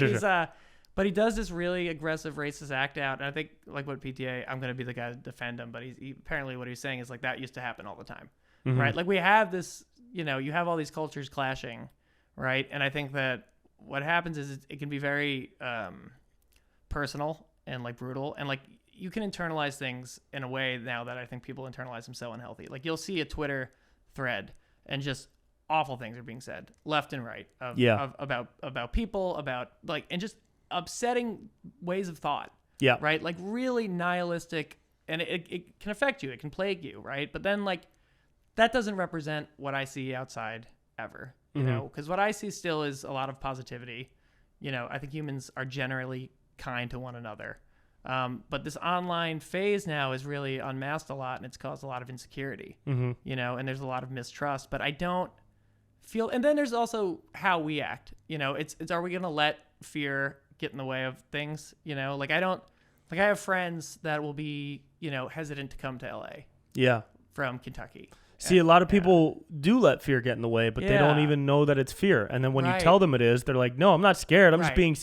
but he does this really aggressive racist act out, and I think like what PTA, I'm gonna be the guy to defend him, but he apparently what he's saying is like that used to happen all the time, right? Like we have this, you know, you have all these cultures clashing, right? And I think that what happens is it can be very personal and like brutal, and like you can internalize things in a way now that I think people internalize them so unhealthy. Like you'll see a Twitter thread and just awful things are being said left and right about people, about like, and just upsetting ways of thought. Yeah. Right. Like really nihilistic, and it can affect you. It can plague you. Right. But then like that doesn't represent what I see outside ever, you know, because what I see still is a lot of positivity. You know, I think humans are generally kind to one another. But this online phase now is really unmasked a lot, and it's caused a lot of insecurity, you know, and there's a lot of mistrust. But I don't feel, and then there's also how we act. It's are we gonna let fear get in the way of things? Like I have friends that will be hesitant to come to LA. Yeah. From Kentucky. See, a lot of people do let fear get in the way, but they don't even know that it's fear. And then when you tell them it is, they're like, "No, I'm not scared. I'm just being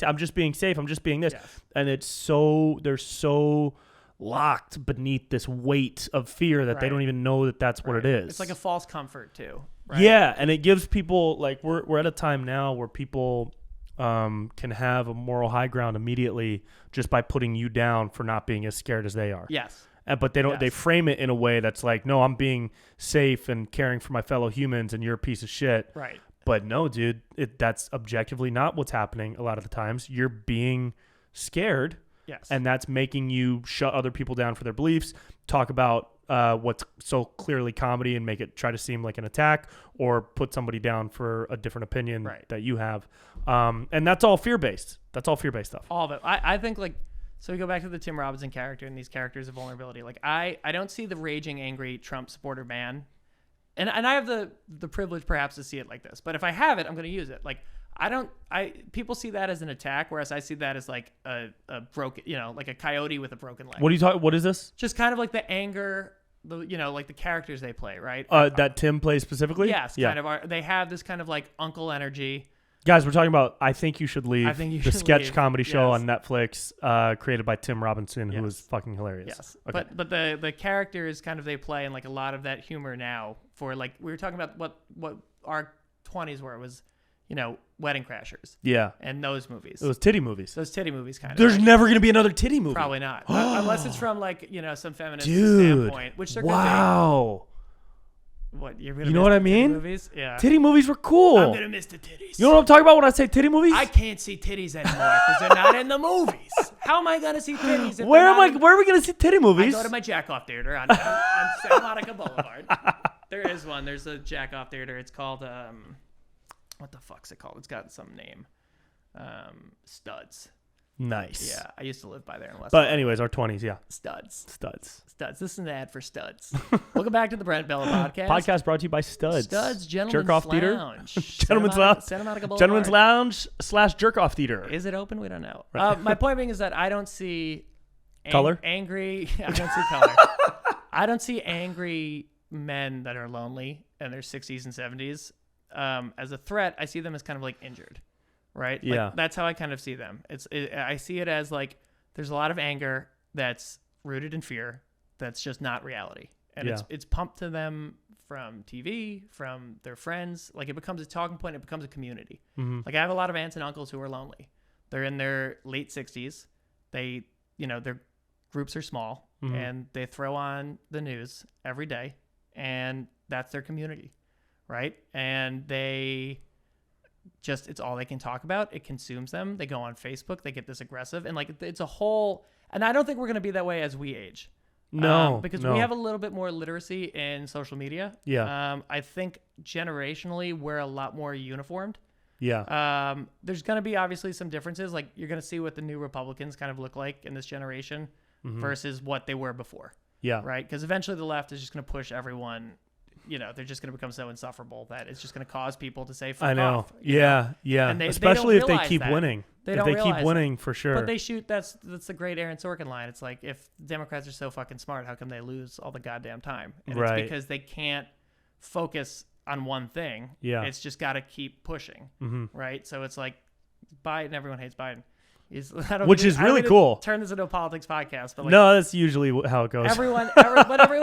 safe. I'm just being this." Yes. And they're so locked beneath this weight of fear that they don't even know that that's what it is. It's like a false comfort too. Right? Yeah, and it gives people like we're at a time now where people can have a moral high ground immediately just by putting you down for not being as scared as they are. Yes. But they don't. Yes. They frame it in a way that's like, no, I'm being safe and caring for my fellow humans, and you're a piece of shit. Right. But no, dude, that's objectively not what's happening. A lot of the times, you're being scared. Yes. And that's making you shut other people down for their beliefs. Talk about what's so clearly comedy and make it try to seem like an attack, or put somebody down for a different opinion that you have. And that's all fear based. That's all fear based stuff. All of it. I think like. So we go back to the Tim Robinson character and these characters of vulnerability. Like I don't see the raging, angry Trump supporter man, and I have the privilege perhaps to see it like this. But if I have it, I'm going to use it. Like people see that as an attack, whereas I see that as like a broken, like a coyote with a broken leg. What are you talking? What is this? Just kind of like the anger, like the characters they play, right? That Tim plays specifically. Yes, kind of. They have this kind of like uncle energy. Guys, we're talking about I Think You Should Leave, the sketch comedy show on Netflix, created by Tim Robinson, who was fucking hilarious. Yes, okay. But the characters kind of they play in like a lot of that humor now. For like we were talking about what our 20s were was, Wedding Crashers. Yeah, and those movies. Those titty movies. Kind of. There's never gonna be another titty movie. Probably not, unless it's from like some feminist standpoint, which they're wow. What you're gonna? You know what I mean? Titty movies? Yeah. Titty movies were cool. I'm gonna miss the titties. You know what I'm talking about when I say titty movies? I can't see titties anymore because they're not in the movies. How am I gonna see titties? If Where are we gonna see titty movies? I go to my jack-off theater on Santa Monica Boulevard. There is one. There's a jack-off theater. It's called what the fuck's it called? It's got some name. Studs. Nice. Yeah, I used to live by there in West. But anyways, our 20s, yeah. Studs. This is an ad for Studs. Welcome back to the Brent Pella podcast. Podcast brought to you by Studs. Studs, Gentlemen's Jerk-off Lounge. Theater. Gentlemen's Lounge. Santa Monica Boulevard. Gentlemen's Lounge / Jerk-off Theater. Is it open? We don't know. Right. My point being is that I don't see color. Angry. I don't see color. I don't see angry men that are lonely in their 60s and 70s as a threat. I see them as kind of like injured. Right? Yeah. Like, that's how I kind of see them. I see it as like there's a lot of anger that's rooted in fear that's just not reality. And it's pumped to them from TV, from their friends. Like it becomes a talking point. It becomes a community. Mm-hmm. Like I have a lot of aunts and uncles who are lonely. They're in their late 60s. They, their groups are small and they throw on the news every day and that's their community. Right? And it's all they can talk about. It consumes them. They go on Facebook. They get this aggressive. And like, it's a whole, and I don't think we're going to be that way as we age. No. Because we have a little bit more literacy in social media. Yeah. I think generationally, we're a lot more uniformed. Yeah. There's going to be obviously some differences. Like you're going to see what the new Republicans kind of look like in this generation versus what they were before. Yeah. Right? Because eventually the left is just going to push everyone. They're just going to become so insufferable that it's just going to cause people to say, fuck I know. off. Yeah. And especially if they keep winning. They keep winning, for sure. But they shoot, that's the great Aaron Sorkin line. It's like, if Democrats are so fucking smart, how come they lose all the goddamn time? And it's because they can't focus on one thing. Yeah. It's just got to keep pushing. Mm-hmm. Right? So it's like Biden, everyone hates Biden. Which is really cool. Turn this into a politics podcast, but like, no, that's usually how it goes. Everyone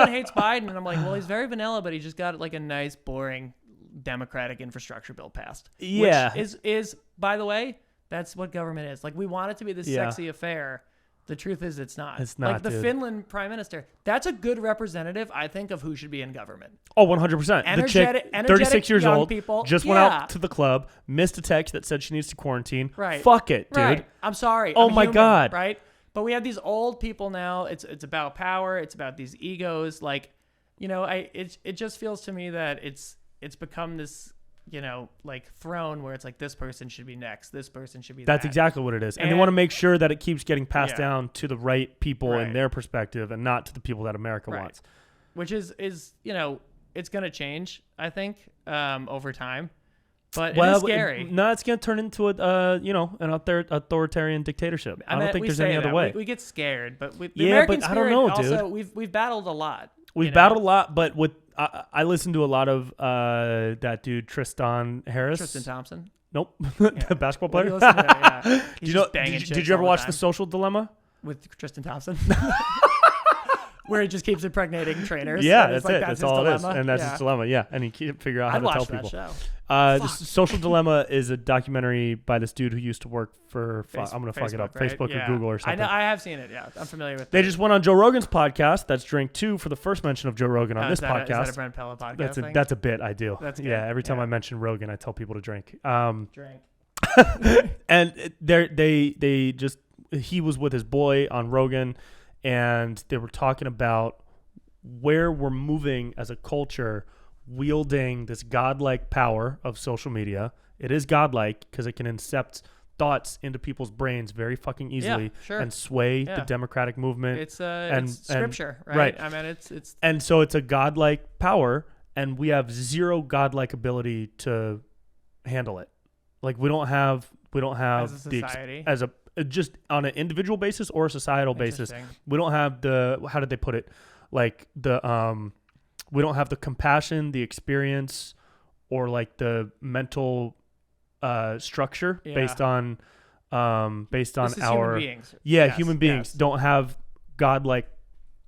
hates Biden, and I'm like, well, he's very vanilla, but he just got like a nice, boring Democratic infrastructure bill passed. Yeah, which is by the way, that's what government is. Like we want it to be this sexy affair. The truth is, it's not. It's not. Like the Finland prime minister. That's a good representative, I think, of who should be in government. Oh, 100%. The chick, 36 years old, people, just went out to the club, missed a text that said she needs to quarantine. Right. Fuck it, dude. Right. I'm sorry. Oh I'm my human, God. Right. But we have these old people now. It's about power. It's about these egos. Like, it just feels to me that it's become this, like throne where it's like this person should be next. This person should be That's exactly what it is. And they want to make sure that it keeps getting passed down to the right people in their perspective and not to the people that America wants. Which is it's going to change, I think, over time. But it is scary. No, it's going to turn into an authoritarian dictatorship. I don't think there's any other way. We get scared, but the American spirit, I don't know, also, dude. We've battled a lot. We've battled a lot, but I listened to a lot of that dude Tristan Harris. Tristan Thompson. Nope, the basketball player. Did you ever watch The Social Dilemma with Tristan Thompson? Where he just keeps impregnating trainers. Yeah, that's it. That's all dilemma. it is. And that's his dilemma, yeah. And he can't figure out how to tell people. That show. The Social Dilemma is a documentary by this dude who used to work for, I'm going to fuck it up, right? Facebook or Google or something. I have seen it, yeah. I'm familiar with it. They just went on Joe Rogan's podcast. That's Drink 2 for the first mention of Joe Rogan on this podcast. Is that a Brent Pella podcast That's a bit I do. That's good. Yeah, every time I mention Rogan, I tell people to drink. Drink. And he was with his boy on Rogan, and they were talking about where we're moving as a culture, wielding this godlike power of social media. It is godlike because it can incept thoughts into people's brains very fucking easily and sway the democratic movement. It's scripture, right? Right. I mean, it's and so it's a godlike power, and we have zero godlike ability to handle it. Like we don't have as a society. Just on an individual basis or a societal basis. We don't have how did they put it? Like we don't have the compassion, the experience, or like the mental structure based on our human beings. Human beings don't have godlike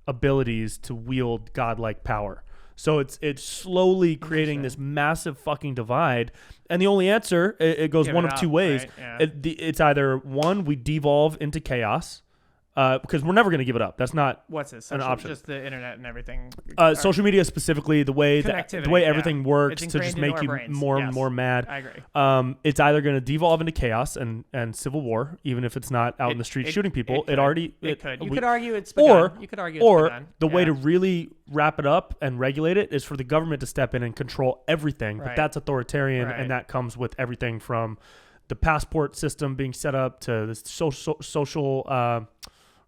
abilities to wield godlike power. So it's slowly creating this massive fucking divide, and the only answer it goes one of two ways. Right? Yeah. It's either one, we devolve into chaos. Because we're never going to give it up. That's not an option. Just the internet and everything. Social media specifically, the way everything works to just make you more and more mad. I agree. It's either going to devolve into chaos and civil war, even if it's not out in the street shooting people. It could. You could argue it's begun. Or the way to really wrap it up and regulate it is for the government to step in and control everything. But that's authoritarian, and that comes with everything from the passport system being set up to the social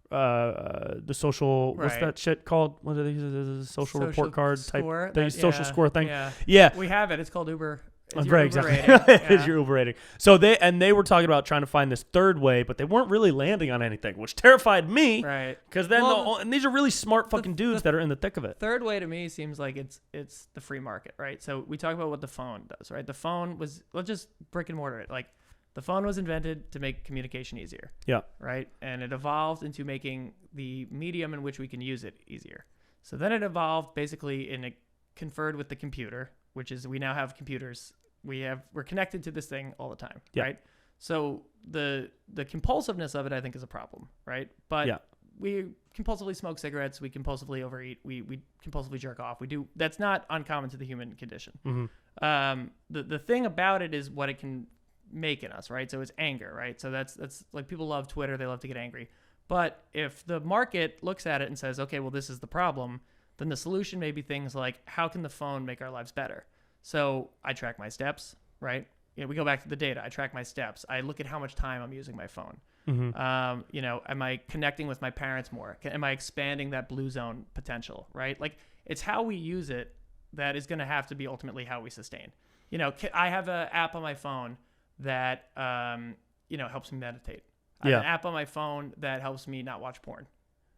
what's that shit called? What are these? Social report card score, type social score thing. Yeah. We have it. It's called Uber. Right, exactly. It is your Uber rating. So they were talking about trying to find this third way, but they weren't really landing on anything, which terrified me. Right. Because then and these are really smart fucking dudes that are in the thick of it. Third way to me seems like it's the free market, right? So we talk about what the phone does, right? The phone was, let's just brick and mortar it. Like the phone was invented to make communication easier. Yeah. Right. And it evolved into making the medium in which we can use it easier. So then it evolved basically and it conferred with the computer, which is we now have computers. We're connected to this thing all the time. Yeah. Right. So the compulsiveness of it, I think, is a problem. Right. But we compulsively smoke cigarettes. We compulsively overeat. We compulsively jerk off. That's not uncommon to the human condition. Mm-hmm. The thing about it is what it can make in us, right? So it's anger, right? So that's like people love Twitter, they love to get angry. But if the market looks at it and says, okay, well, this is the problem, then the solution may be things like, how can the phone make our lives better? So I track my steps, right? We go back to the data. I track my steps. I look at how much time I'm using my phone. Mm-hmm. Am I connecting with my parents more? Am I expanding that blue zone potential, right? Like it's how we use it that is going to have to be ultimately how we sustain. I have an app on my phone that helps me meditate. I have an app on my phone that helps me not watch porn.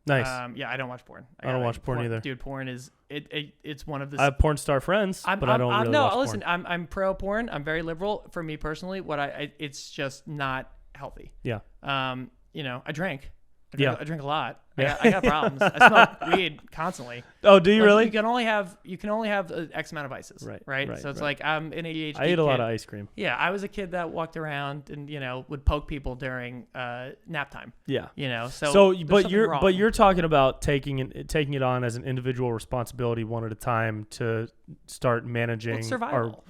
Nice. I don't watch porn. I don't watch porn either. Dude, porn is it's one of the. I have porn star friends, but I don't really watch porn. Listen, I'm pro porn. I'm very liberal. For me personally, it's just not healthy. Yeah. I drink. I drink a lot. I got problems. I smoke weed constantly. Oh, do you really? You can only have X amount of vices. Right. So it's like I'm an ADHD I ate a lot of ice cream. Yeah, I was a kid that walked around and would poke people during nap time. Yeah. But you're talking about taking it on as an individual responsibility one at a time to start managing. It's survival.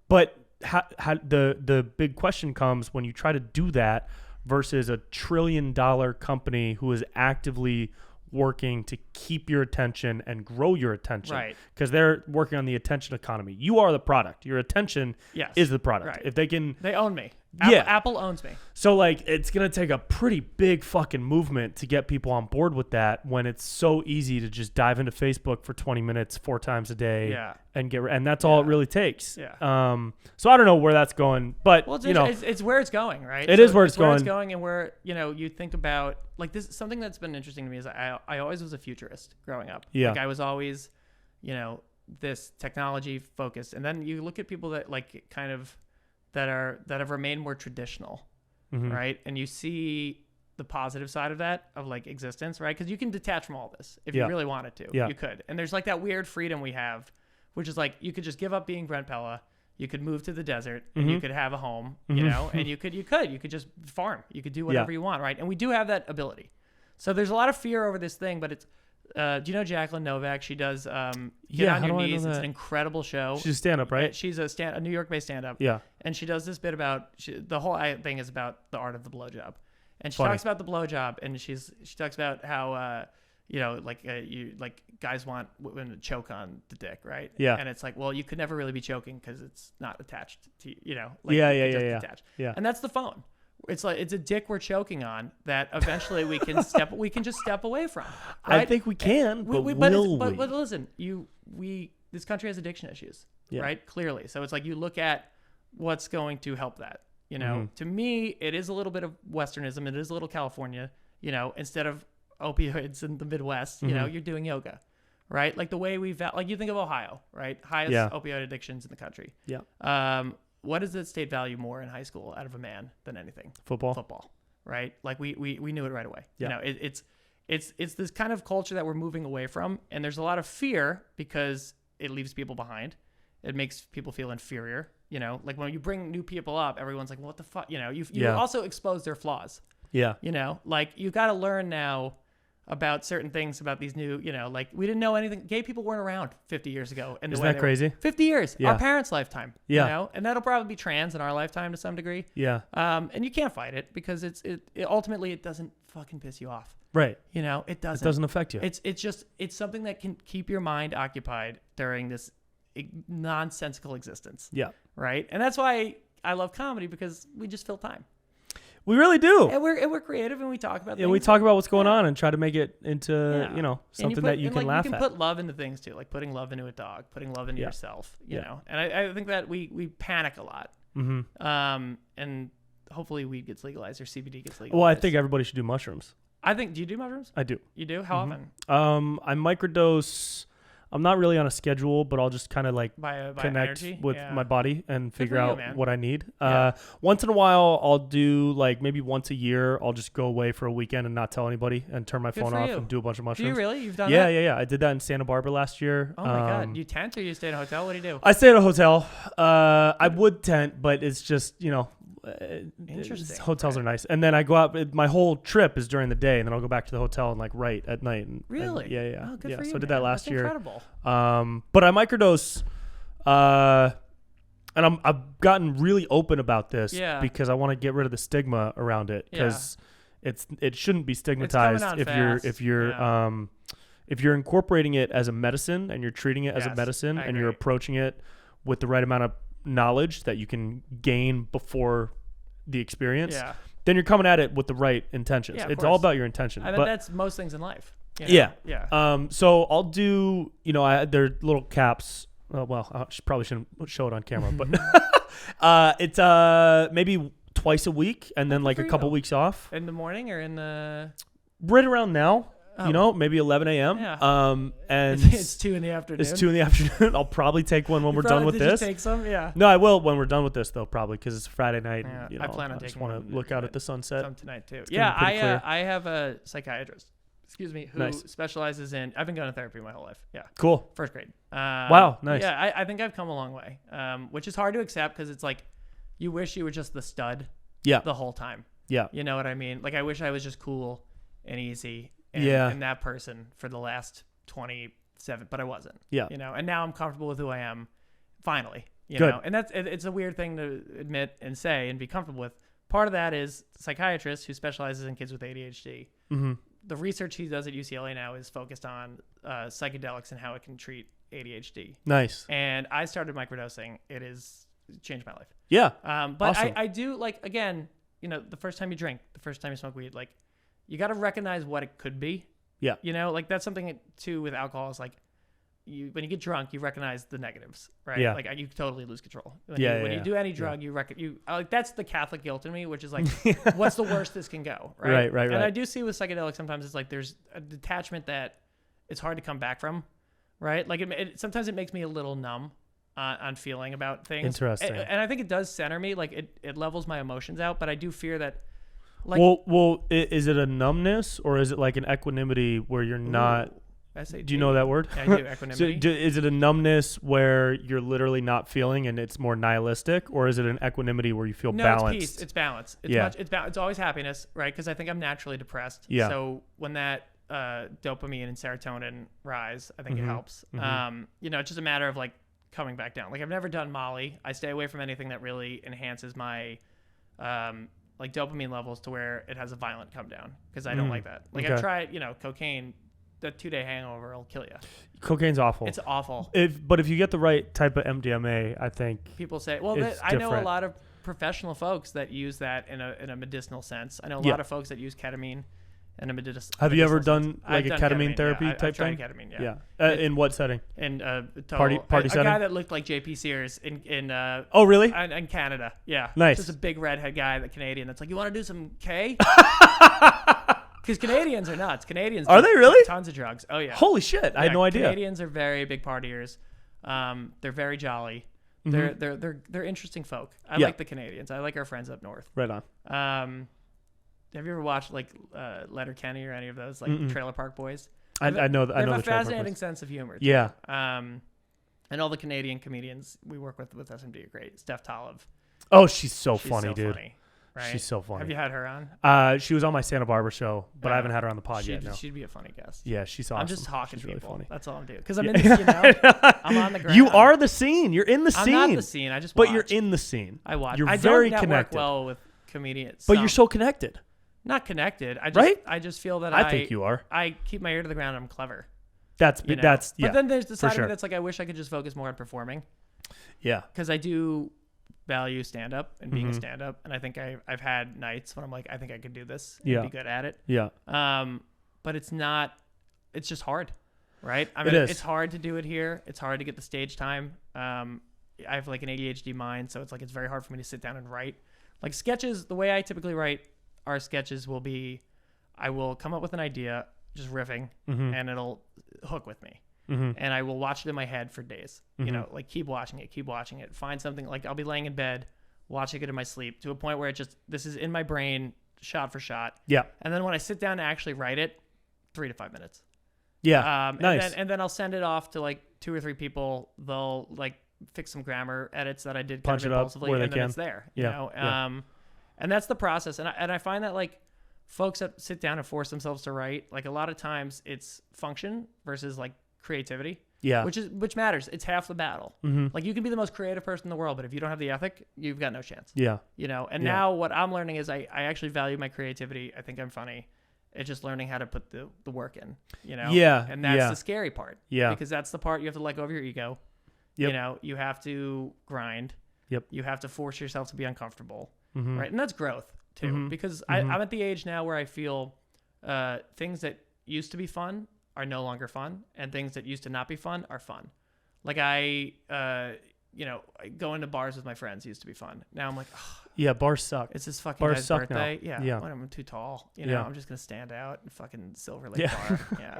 But the big question comes when you try to do that versus a $1 trillion company who is actively working to keep your attention and grow your attention. Right. Because they're working on the attention economy. You are the product. Your attention is the product. Right. If they own me. Apple owns me. So like it's gonna take a pretty big fucking movement to get people on board with that when it's so easy to just dive into Facebook for 20 minutes 4 times a day and that's all it really takes. So I don't know where that's going, but it's where it's going, right? It is where it's going. Where it's going, and where you think about like this. Something that's been interesting to me is I always was a futurist growing up. Like I was always, this technology focused, and then you look at people that like kind of that have remained more traditional, right? And you see the positive side of that, of like existence, right? Because you can detach from all this if you really wanted to. You could. And there's like that weird freedom we have, which is like you could just give up being Brent Pella. You could move to the desert and you could have a home, and you could just farm. You could do whatever you want, right? And we do have that ability. So there's a lot of fear over this thing, but it's do you know Jacqueline Novak? She does Get on Your Knees. It's an incredible show. She's a stand-up, right? She's a New York-based stand-up. Yeah. And she does this bit about the whole thing is about the art of the blowjob, and she talks about the blowjob, and she talks about how guys want women to choke on the dick, right? Yeah. And it's like, well, you could never really be choking because it's not attached to attached. Yeah. And that's the phone. It's like it's a dick we're choking on that eventually we can just step away from. Right? I think we can, but listen, this country has addiction issues, right? Clearly. So it's like you look at what's going to help that. To me, it is a little bit of Westernism. It is a little California. Instead of opioids in the Midwest, you're doing yoga, right? Like the way you think of Ohio, right? Highest opioid addictions in the country. Yeah. What does the state value more in high school out of a man than anything? Football, right? Like we knew it right away. Yeah. It's this kind of culture that we're moving away from, and there's a lot of fear because it leaves people behind. It makes people feel inferior. Like when you bring new people up, everyone's like, "What the fuck?" You also expose their flaws. Yeah. Like you got to learn now about certain things about these new, like we didn't know anything. Gay people weren't around 50 years ago. Isn't that crazy? 50 years, our parents' lifetime, and that'll probably be trans in our lifetime to some degree. Yeah. And you can't fight it because it ultimately it doesn't fucking piss you off. Right. It doesn't. It doesn't affect you. It's something that can keep your mind occupied during this nonsensical existence. Yeah. Right. And that's why I love comedy, because we just fill time. We really do. And we're creative, and we talk about things. And we talk about what's going on and try to make it into, something that you can laugh at. You can put love into things too, like putting love into a dog, putting love into yourself, you know. And I think that we panic a lot. Mm-hmm. And hopefully weed gets legalized or CBD gets legalized. Well, I think everybody should do mushrooms. Do you do mushrooms? I do. You do? How often? I microdose. I'm not really on a schedule, but I'll just kind of like connect with my body and figure out what I need. Once in a while, I'll do like maybe once a year. I'll just go away for a weekend and not tell anybody and turn my phone off and do a bunch of mushrooms. Do you really? You've done that? Yeah. I did that in Santa Barbara last year. Oh my God. You tent or you stay in a hotel? What do you do? I stay at a hotel. I would tent, but it's just, interesting. Hotels are nice. And then I go out. My whole trip is during the day, and then I'll go back to the hotel and like write at night. Really? Yeah. Oh, good for you, so I did that last year. Incredible. But I microdose, and I've gotten really open about this because I want to get rid of the stigma around it, because it shouldn't be stigmatized if you're incorporating it as a medicine and you're treating it as a medicine and you're approaching it with the right amount of knowledge that you can gain before the experience, then you're coming at it with the right intentions. It's all about your intention. I think that's most things in life. Yeah. So I'll do, they're little caps. Well, I probably shouldn't show it on camera, but it's maybe twice a week and then like a couple weeks off. In the morning or in the... Right around now. Maybe 11 a.m. Yeah. And it's 2 in the afternoon. It's 2 in the afternoon. I'll probably take one when we're done with this. Did you take some? Yeah. No, I will when we're done with this, though, probably, because it's Friday night. Yeah. And, I plan on taking just want to look out at the sunset. Some tonight, too. Yeah, I have a psychiatrist, who specializes in... I've been going to therapy my whole life. Yeah. Cool. First grade. Wow, nice. Yeah, I think I've come a long way, which is hard to accept because it's like you wish you were just the stud the whole time. Yeah. You know what I mean? Like, I wish I was just cool and easy and that person for the last 27, but I wasn't. Yeah. And now I'm comfortable with who I am, finally. You know, and it's a weird thing to admit and say and be comfortable with. Part of that is the psychiatrist who specializes in kids with ADHD. Mm-hmm. The research he does at UCLA now is focused on psychedelics and how it can treat ADHD. Nice. And I started microdosing. It is changed my life. Yeah. But awesome. I do like, again, the first time you drink, the first time you smoke weed, like you got to recognize what it could be. Yeah. Like that's something too with alcohol is like when you get drunk, you recognize the negatives, right? Yeah. Like you totally lose control. When you do any drug, you like that's the Catholic guilt in me, which is like, what's the worst this can go, right? Right. And I do see with psychedelics sometimes it's like there's a detachment that it's hard to come back from, right? Like sometimes it makes me a little numb on feeling about things. Interesting. And I think it does center me, like it levels my emotions out, but I do fear that. Like, well, is it a numbness or is it like an equanimity where you're not? Do you know that word? Yeah, I do. Equanimity. So is it a numbness where you're literally not feeling and it's more nihilistic, or is it an equanimity where you feel balanced? It's peace. It's balance. It's always happiness, right? Because I think I'm naturally depressed. Yeah. So when that dopamine and serotonin rise, I think it helps. It's just a matter of like coming back down. Like I've never done Molly. I stay away from anything that really enhances my like dopamine levels to where it has a violent come down, because I don't like that. Like I've tried, cocaine. That 2-day hangover will kill you. Cocaine's awful. It's awful. But if you get the right type of MDMA, I think people say, well, I know a lot of professional folks that use that in a medicinal sense. I know a lot of folks that use ketamine in a medicinal. Have you ever done sense. like a ketamine therapy type I've tried thing? ketamine, yeah. In what setting? In party setting. A guy that looked like JP Sears in oh really? In Canada, yeah. Nice. Just a big redhead guy, that Canadian. That's like, you want to do some K? Because Canadians are nuts. Canadians are they really? Tons of drugs. Oh yeah. Holy shit! I had no idea. Canadians are very big partiers. They're very jolly. They're interesting folk. I like the Canadians. I like our friends up north. Right on. Have you ever watched like Letterkenny or any of those like Trailer Park Boys? I know. They have a fascinating sense of humor. Too. Yeah. And all the Canadian comedians we work with SMD are great. Steph Tolive. Oh, she's so funny, dude. Funny. Right? She's so funny. Have you had her on? She was on my Santa Barbara show, but I haven't had her on the pod yet. No. She'd be a funny guest. Yeah, she's awesome. I'm just talking to really people. Funny. That's all I'm doing. Because I'm in the, I'm on the ground. You are the scene. You're in the scene. I'm not the scene. I just watch. But you're in the scene. I watch. You're I very don't connected. Network well with comedians. But you're so connected. Not connected. I just feel that I think you are. I keep my ear to the ground. I'm clever. But then there's the side of me sure. that's like, I wish I could just focus more on performing. Yeah. Because I do value stand-up and being a stand-up, and I think I've had nights when I'm like, I think I could do this and be good at it. Yeah. But it's just hard, right? I mean, it's hard to do it here. It's hard to get the stage time. I have like an ADHD mind, so it's like it's very hard for me to sit down and write. Like sketches, the way I typically write our sketches will be, I will come up with an idea, just riffing, and it'll hook with me. And I will watch it in my head for days, like keep watching it, find something, like I'll be laying in bed, watching it in my sleep to a point where this is in my brain shot for shot. Yeah. And then when I sit down to actually write it, 3 to 5 minutes. Yeah. Nice. And then I'll send it off to like 2 or 3 people. They'll like fix some grammar edits that I did punch kind of impulsively, where and they then can. it's there, Yeah. And that's the process. And I find that like folks that sit down and force themselves to write, like a lot of times it's function versus like creativity. Yeah. Which matters. It's half the battle. Like you can be the most creative person in the world, but if you don't have the ethic, you've got no chance. Yeah. Now what I'm learning is I actually value my creativity. I think I'm funny. It's just learning how to put the work in, Yeah. And that's the scary part. Yeah. Because that's the part you have to let go of your ego. Yep. You have to grind. Yep. You have to force yourself to be uncomfortable. Right. And that's growth too, because I'm at the age now where I feel things that used to be fun are no longer fun, and things that used to not be fun are fun. Like I go into bars with my friends used to be fun. Now I'm like, oh, yeah, bars suck. It's this fucking bars guy's suck birthday. now. Yeah. When I'm too tall, I'm just gonna stand out in fucking Silver Lake bar. Yeah.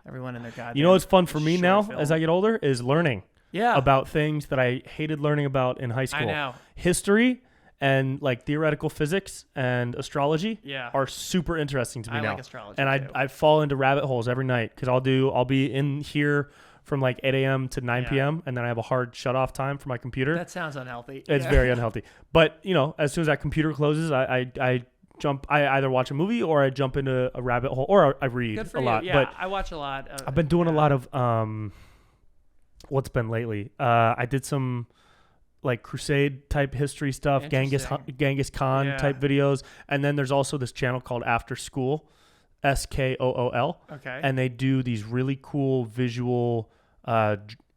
Everyone in their goddamn. You know what's fun for me now film. as I get older is learning. Yeah. About things that I hated learning about in high school. I know. History and like theoretical physics and astrology are super interesting to me now. I like astrology and too. I fall into rabbit holes every night because I'll be in here from like 8 a.m. to 9 p.m. and then I have a hard shut off time for my computer. That sounds unhealthy. It's very unhealthy. But as soon as that computer closes, I jump. I either watch a movie or I jump into a rabbit hole or I read Good for a you. lot. Yeah, but I watch a lot. I've been doing a lot of what's been lately. I did some like crusade type history stuff, Genghis Khan type videos, and then there's also this channel called After School, SKOOL. Okay. And they do these really cool visual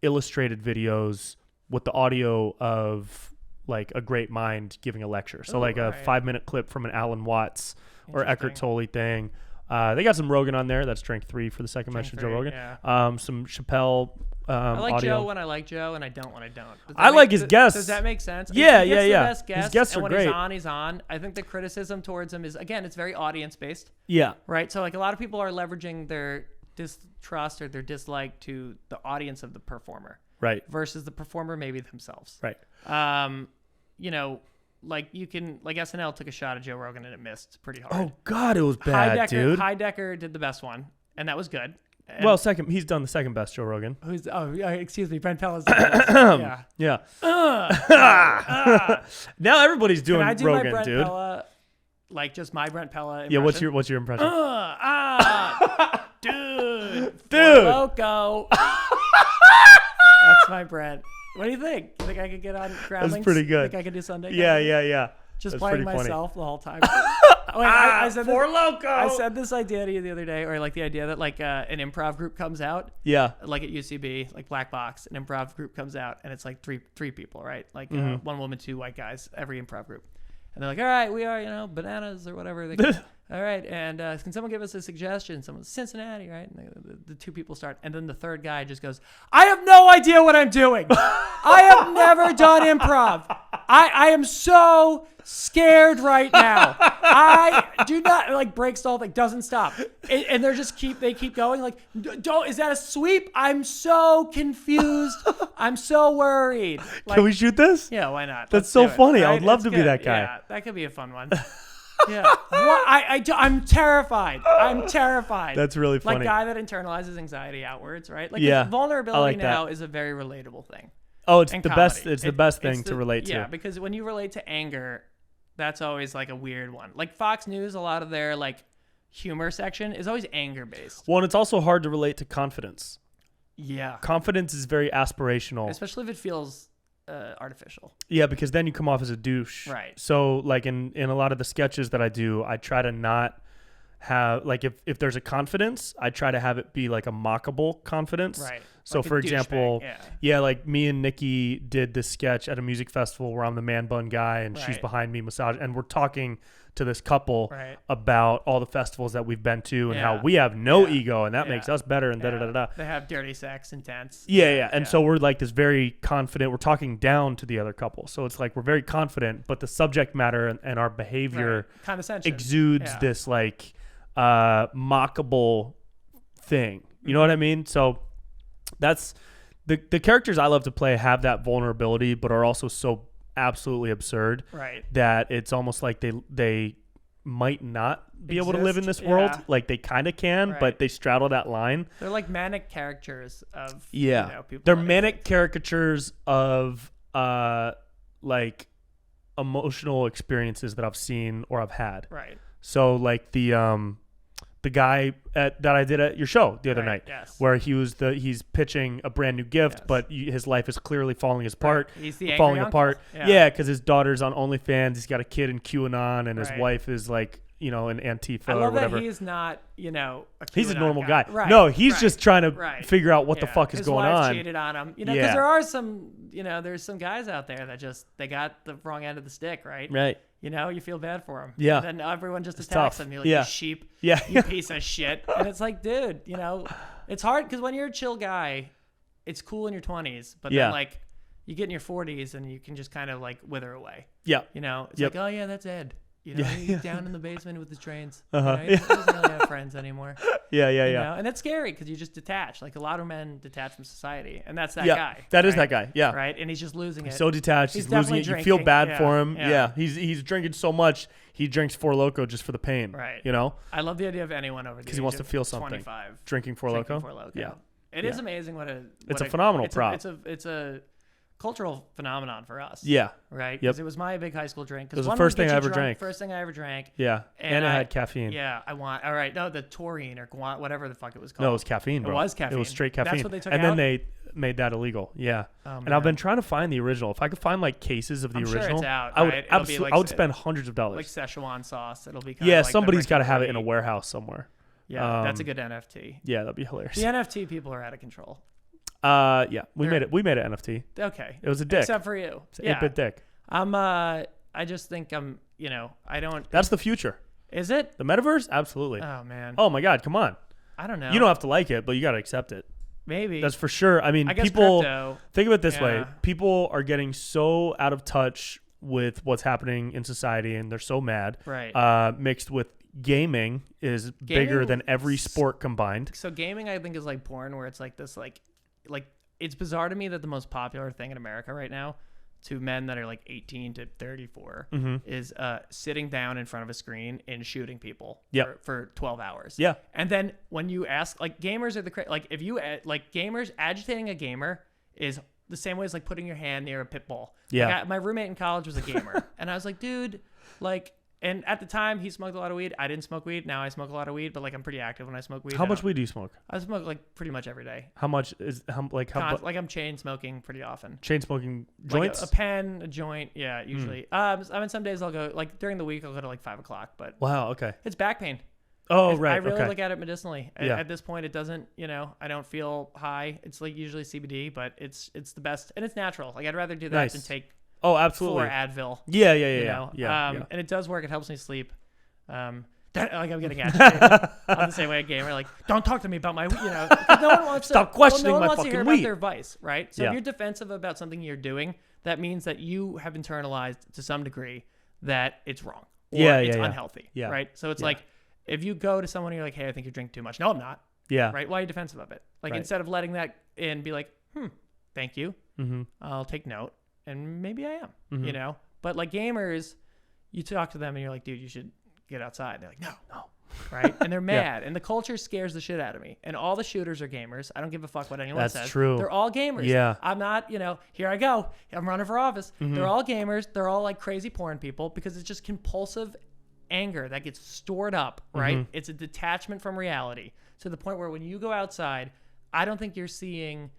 illustrated videos with the audio of like a great mind giving a lecture. So Ooh, like a right. 5-minute clip from an Alan Watts or Eckhart Interesting. Tolle thing. They got some Rogan on there. That's drink 3 for the second mention of Joe Rogan. Yeah. Some Chappelle I like audio. Joe when I like Joe, and I don't when I don't. I like his guests. Does that make sense? Yeah, he gets yeah. The best guests, His guests and are when great. he's on. I think the criticism towards him is, again, it's very audience based, Yeah. right? So like a lot of people are leveraging their distrust or their dislike to the audience of the performer, Right. versus the performer maybe themselves. Right. You know, like you can, like SNL took a shot at Joe Rogan and it missed pretty hard. Oh God, it was bad, dude. Heidecker did the best one, and that was good. And Well, he's done the second best Joe Rogan. excuse me, Brent Pella's did the best. Yeah. Yeah. Now everybody's doing Can I do Rogan, my Brent dude. Pella, like just my Brent Pella impression? Yeah, what's your impression? Dude. Dude. Loco. That's my Brent. What do you think? You think I could get on Groundlings? pretty good. Think I could do Sunday? Yeah. Just That's playing pretty funny. myself the whole time. Wait, I said For this, Loco. I said this idea to you the other day, or like the idea that like an improv group comes out, Yeah. like at UCB, like Black Box, an improv group comes out, and it's like three people, right? Like one woman, 2 white guys, every improv group. And they're like, all right, we are, bananas or whatever. They go, all right, and can someone give us a suggestion? Someone, Cincinnati, right? And the 2 people start. And then the third guy just goes, I have no idea what I'm doing. I have never done improv. I am so scared right now. I do not, like, breaks the whole thing, doesn't stop. And they're just they keep going, like, don't, is that a sweep? I'm so confused. I'm so worried. Like, Can we shoot this? yeah, why not? That's Let's so do it, funny. I would right? love It's to be good. that guy. Yeah, that could be a fun one. Yeah. What? I'm terrified. I'm terrified. That's really funny. Like guy that internalizes anxiety outwards, right? Like Yeah, vulnerability I like now that. is a very relatable thing. Oh, it's in the comedy. best. It's the best thing to relate to. Yeah, because when you relate to anger, that's always like a weird one. Like Fox News, a lot of their like humor section is always anger based. Well, and it's also hard to relate to confidence. Yeah. Confidence is very aspirational. Especially if it feels artificial. Yeah, because then you come off as a douche. Right. So like in a lot of the sketches that I do, I try to not have like if there's a confidence, I try to have it be like a mockable confidence. Right. So Like a for example, douchebag, like me and Nikki did this sketch at a music festival where I'm the man bun guy and she's Right. behind me massage, and we're talking to this couple Right. about all the festivals that we've been to and Yeah. how we have no Yeah. ego and that makes Yeah. us better and da da da da. They have dirty sex, intense. Yeah. And so we're like this very confident, we're talking down to the other couple. So it's like we're very confident, but the subject matter and our behavior Right. Condescension. exudes Yeah. this like mockable thing. You know what I mean? So that's the characters I love to play have that vulnerability, but are also so absolutely absurd Right. that it's almost like they might not be able to live in this world. Yeah. Like they kind of can, Right. but they straddle that line. They're like manic caricatures of people. They're manic caricatures of like emotional experiences that I've seen or I've had. Right. So like the guy that I did at your show the other night, Yes. where he's pitching a brand new gift, Yes. but his life is clearly falling apart. He's the angry falling uncle. apart. Yeah. Yeah, because his daughter's on OnlyFans. He's got a kid in QAnon, and his Right. wife is like in Antifa I or love whatever. that he's not, He's a QAnon normal guy. Right. No, he's right. just trying to Right. figure out what the Yeah. fuck is His going wife on. cheated on him, because Yeah. there are some, there's some guys out there that they got the wrong end of the stick, right? Right. You feel bad for him. Yeah. And then everyone just attacks tough. him. You're like, Yeah. you sheep, Yeah. you piece of shit. And it's like, dude, it's hard because when you're a chill guy, it's cool in your 20s, but Yeah. then like you get in your 40s and you can just kind of like wither away. Yeah. It's Yep. like, oh yeah, that's Ed. Yeah. He's down in the basement with his trains. Uh-huh. He doesn't really have friends anymore. Yeah. And it's scary because you just detach. Like a lot of men detach from society, and that's that Yeah. guy. That is right? that guy. Yeah. Right, and he's just losing it. So detached. He's He's losing it. definitely You feel drinking. bad Yeah. for him. Yeah. Yeah. He's drinking so much. He drinks Four Loko just for the pain. Right. I love the idea of anyone over the Because he age wants to of feel something. 25 Drinking Four drinking Loko. Four Loko. Yeah. It is amazing what a phenomenal prop. It's a cultural phenomenon for us. Yeah. Right. Yep. Because it was my big high school drink. It was the first thing I ever drank. First thing I ever drank. Yeah. And it had caffeine. Yeah. All right. No, the taurine or whatever the fuck it was called. No, it was caffeine, bro. It was caffeine. It was straight caffeine. That's what they took and out? then they made that illegal. Yeah. Oh, and I've been trying to find the original. If I could find like cases of the I'm sure original, it's out, I would right? It'll be absolutely. like I would spend hundreds of dollars. like Szechuan sauce. It'll be Yeah, like the somebody's Rick got to and have it in a Morty. warehouse somewhere. Yeah, that's a good NFT. Yeah, that'd be hilarious. The NFT people are out of control. Yeah, we made it. We made it NFT. Okay. It was a dick. Except for you. It's an 8-bit dick. I just think I don't. That's the future. Is it? The metaverse? Absolutely. Oh man. Oh my God, come on. I don't know. You don't have to like it, but you got to accept it. Maybe. That's for sure. I mean, I guess people crypto, think of it this way. People are getting so out of touch with what's happening in society, and they're so mad. Right. Mixed with gaming is bigger than every sport combined. So gaming, I think, is like porn, where it's like this, like it's bizarre to me that the most popular thing in America right now, to men that are like 18 to 34, is sitting down in front of a screen and shooting people for 12 hours. Yeah. And then when you ask, like, gamers are if you like gamers, agitating a gamer is the same way as like putting your hand near a pit bull. Yeah. Like my roommate in college was a gamer, and I was like, dude, like. And at the time, he smoked a lot of weed. I didn't smoke weed. Now I smoke a lot of weed, but like I'm pretty active when I smoke weed. How much weed do you smoke? I smoke like pretty much every day. How much is like I'm chain smoking pretty often. Chain smoking joints? Like a pen, a joint. Yeah, usually. I mean, some days I'll go like during the week I'll go to like 5 o'clock. But wow, okay. It's back pain. Oh, right. I really look at it medicinally. Yeah. At this point, it doesn't. I don't feel high. It's like usually CBD, but it's the best and it's natural. Like I'd rather do that than take. Oh, absolutely. 4 Advil. Yeah. And it does work. It helps me sleep. I'm getting agitated. I'm the same way a gamer. Like, don't talk to me about my, no one wants to stop questioning no one my wants fucking to hear weed. about their vice, right? So if you're defensive about something you're doing, that means that you have internalized to some degree that it's wrong or it's unhealthy, right? So it's like if you go to someone and you're like, hey, I think you're drinking too much. No, I'm not. Yeah. Right? Why are you defensive of it? Like instead of letting that in, be like, thank you. I'll take note, and maybe I am. But like gamers, you talk to them and you're like, dude, you should get outside. And they're like, no, right? And they're mad, and the culture scares the shit out of me. And all the shooters are gamers. I don't give a fuck what anyone says. That's true. They're all gamers. Yeah. I'm not, here I go. I'm running for office. They're all gamers. They're all like crazy porn people because it's just compulsive anger that gets stored up, right? It's a detachment from reality to the point where when you go outside, I don't think you're seeing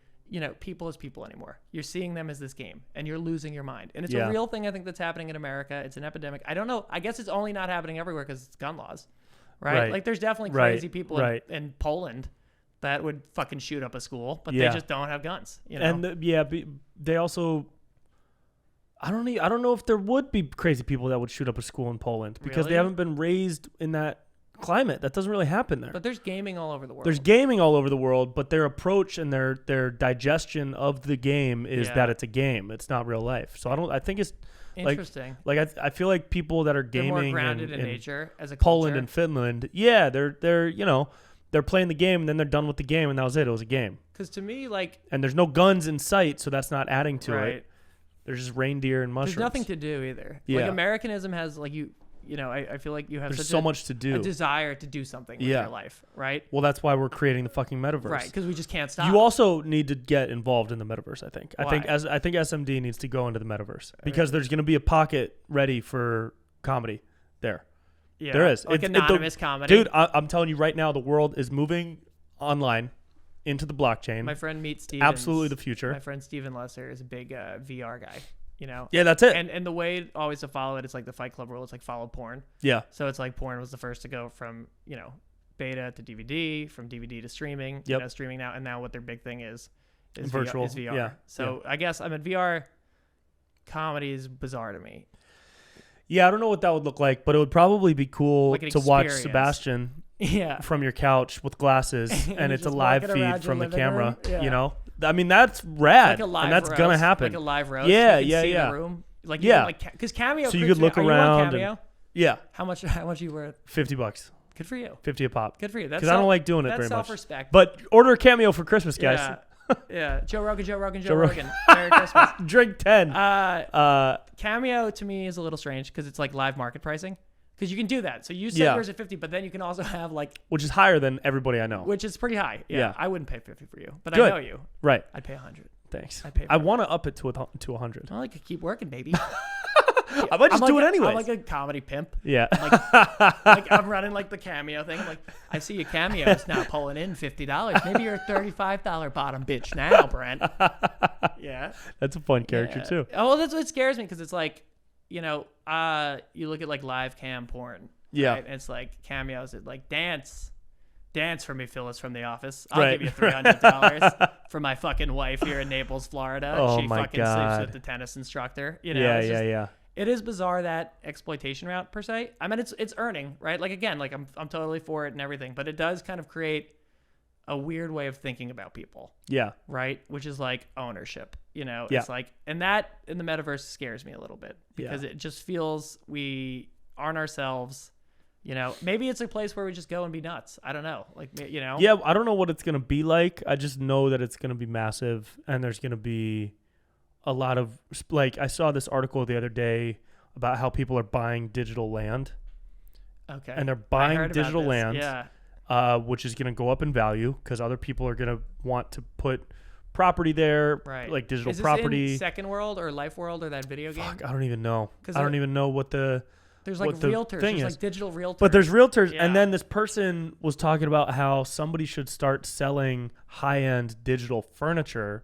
people as people anymore. You're seeing them as this game, and you're losing your mind. And it's a real thing, I think, that's happening in America. It's an epidemic. I don't know. I guess it's only not happening everywhere because it's gun laws, right? Like, there's definitely crazy people in Poland that would fucking shoot up a school, but they just don't have guns. And they also. I don't know if there would be crazy people that would shoot up a school in Poland because they haven't been raised in that climate. That doesn't really happen there. But there's gaming all over the world. There's gaming all over the world, but their approach and their digestion of the game is that it's a game. It's not real life. So I think it's interesting. I feel like people that are gaming more grounded in nature as a Poland culture. and Finland, they're playing the game and then they're done with the game and that was it. It was a game. Because to me, and there's no guns in sight, so that's not adding to it. There's just reindeer and mushrooms. There's nothing to do either. Yeah. Like Americanism has I feel like you have so much to do. A desire to do something with your life, right? Well, that's why we're creating the fucking metaverse. Right, because we just can't stop. You also need to get involved in the metaverse, I think. Why? I think SMD needs to go into the metaverse because there's going to be a pocket ready for comedy there. Yeah. There is. Like anonymous comedy. Dude, I'm telling you right now, the world is moving online into the blockchain. My friend Meet Stevens. Absolutely the future. My friend Steven Lesser is a big VR guy. Yeah, that's it. And the way always to follow it, it's like the Fight Club rule. It's like follow porn. Yeah. So it's like porn was the first to go from beta to DVD, from DVD to streaming. Streaming now, and now what their big thing is virtual. VR. Yeah. So I guess VR comedy is bizarre to me. Yeah, I don't know what that would look like, but it would probably be cool to watch Sebastian from your couch with glasses, and it's a live feed from the camera. Yeah. I mean, that's rad, like a live and that's roast, gonna happen. Like a live roast. Yeah, you can see the room. Because Cameo. So you could look around. Cameo? Yeah. How much you worth? $50. Good for you. 50 a pop. Good for you. Because I don't like doing it very much. That's self-respect. But order a Cameo for Christmas, guys. Yeah. Joe Rogan. Merry Christmas. Drink 10. Cameo to me is a little strange because it's like live market pricing. Because you can do that. So you set yours at 50, but then you can also have which is higher than everybody I know. Which is pretty high. Yeah. I wouldn't pay 50 for you, but Good. I know you. Right. I'd pay 100. Thanks. I want to up it to 100. Well, I could keep working, baby. I might just do it anyway. I'm like a comedy pimp. Yeah. I'm running the Cameo thing. I'm like, I see your Cameos now pulling in $50. Maybe you're a $35 bottom bitch now, Brent. Yeah. That's a fun character too. Oh, well, that's what scares me because it's like, you look at live cam porn. Yeah. Right? And it's like Cameos that dance, dance for me, Phyllis from The Office. I'll Right. give you $300 for my fucking wife here in Naples, Florida. Oh she my fucking God. sleeps with the tennis instructor. You know, Yeah, it's just, yeah. It is bizarre, that exploitation route per se. I mean, it's earning, right? Like, again, like I'm totally for it and everything, but it does kind of create a weird way of thinking about people. Yeah. Right? Which is like ownership, you know? Yeah. It's like, and that in the metaverse scares me a little bit because it just feels we aren't ourselves, you know? Maybe it's a place where we just go and be nuts. I don't know. Like, you know? Yeah, I don't know what it's going to be like. I just know that it's going to be massive, and there's going to be a lot of, like, I saw this article the other day about how people are buying digital land. Okay. And they're buying digital land, which is going to go up in value because other people are going to want to put property there, right. like digital is this property. In Second World or Life World or that video game? Fuck, I don't even know. I don't even know what the there's like what the realtors. thing There's is. like digital realtors. But there's realtors, Yeah. and then this person was talking about how somebody should start selling high-end digital furniture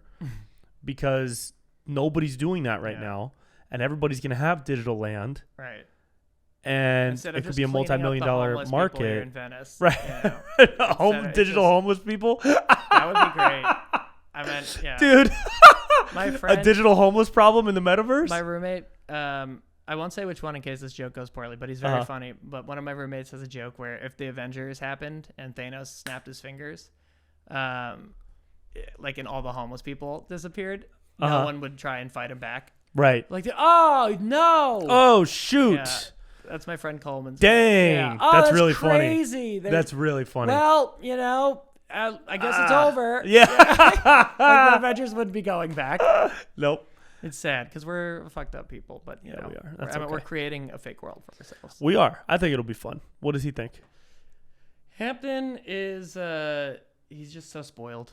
because nobody's doing that right now, and everybody's going to have digital land, right? and Instead it of could just be a cleaning up the multi-million-dollar homeless people here market, in Venice, right? You know, Digital homeless people. That would be great. I meant, yeah, Dude. My friend, a digital homeless problem in the metaverse. my roommate. I won't say which one in case this joke goes poorly, but he's very funny. But one of my roommates has a joke where if the Avengers happened and Thanos snapped his fingers, like, and all the homeless people disappeared, no one would try and fight him back. Right. Like, oh no! Oh shoot! Yeah, that's my friend Coleman's. Dang, Yeah. Oh, that's really crazy. funny. That's really funny. Well, you know, I guess it's over. Yeah. Like, the Avengers wouldn't be going back. Nope. It's sad because we're fucked up people, but you know, we are. That's we're okay. creating a fake world for ourselves. We are. I think it'll be fun. What does he think? Hampton is he's just so spoiled.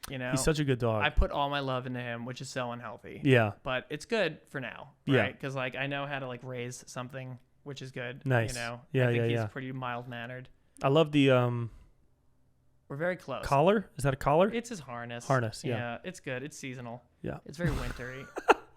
You know, He's such a good dog. I put all my love into him, which is so unhealthy. Yeah. But it's good for now, Yeah. right? Because like I know how to like raise something, which is good. Nice. You know, Yeah, I think yeah, he's pretty mild mannered. I love the We're very close. collar. Is that a collar? It's his harness. Harness, yeah. It's good. It's seasonal. Yeah. It's very wintry.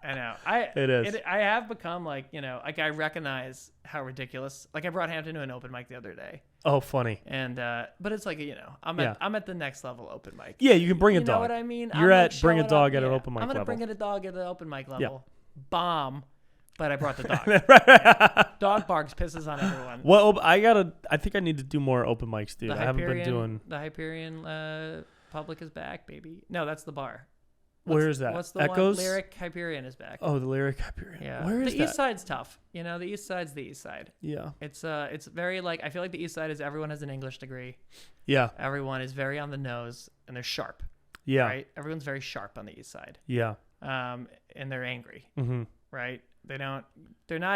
I know. It is. I have become like, you know, like I recognize how ridiculous. Like I brought Hampton to an open mic the other day, Oh, funny. and but it's like, you know, I'm at the next level open mic. Yeah, you can bring a You dog. know what I mean? You're I'm at like bring a showing dog up, at an yeah. open mic I'm gonna level. bring a dog at the open mic level. Yeah. Bomb. But I brought the dog. Dog barks, pisses on everyone. Well, I think I need to do more open mics, dude. The I haven't been doing. The Hyperion public is back, baby. No, that's the bar. Where is that? What's the Echoes? one? Lyric Hyperion is back. Oh, the Lyric Hyperion. Yeah. Where is the that? East Side's tough. You know, the East Side's the East Side. Yeah. It's very like I feel like the East Side is everyone has an English degree. Yeah. Everyone is very on the nose and they're sharp. Yeah. Right? Everyone's very sharp on the East Side. Yeah. And they're angry. Mm-hmm. Right? They're not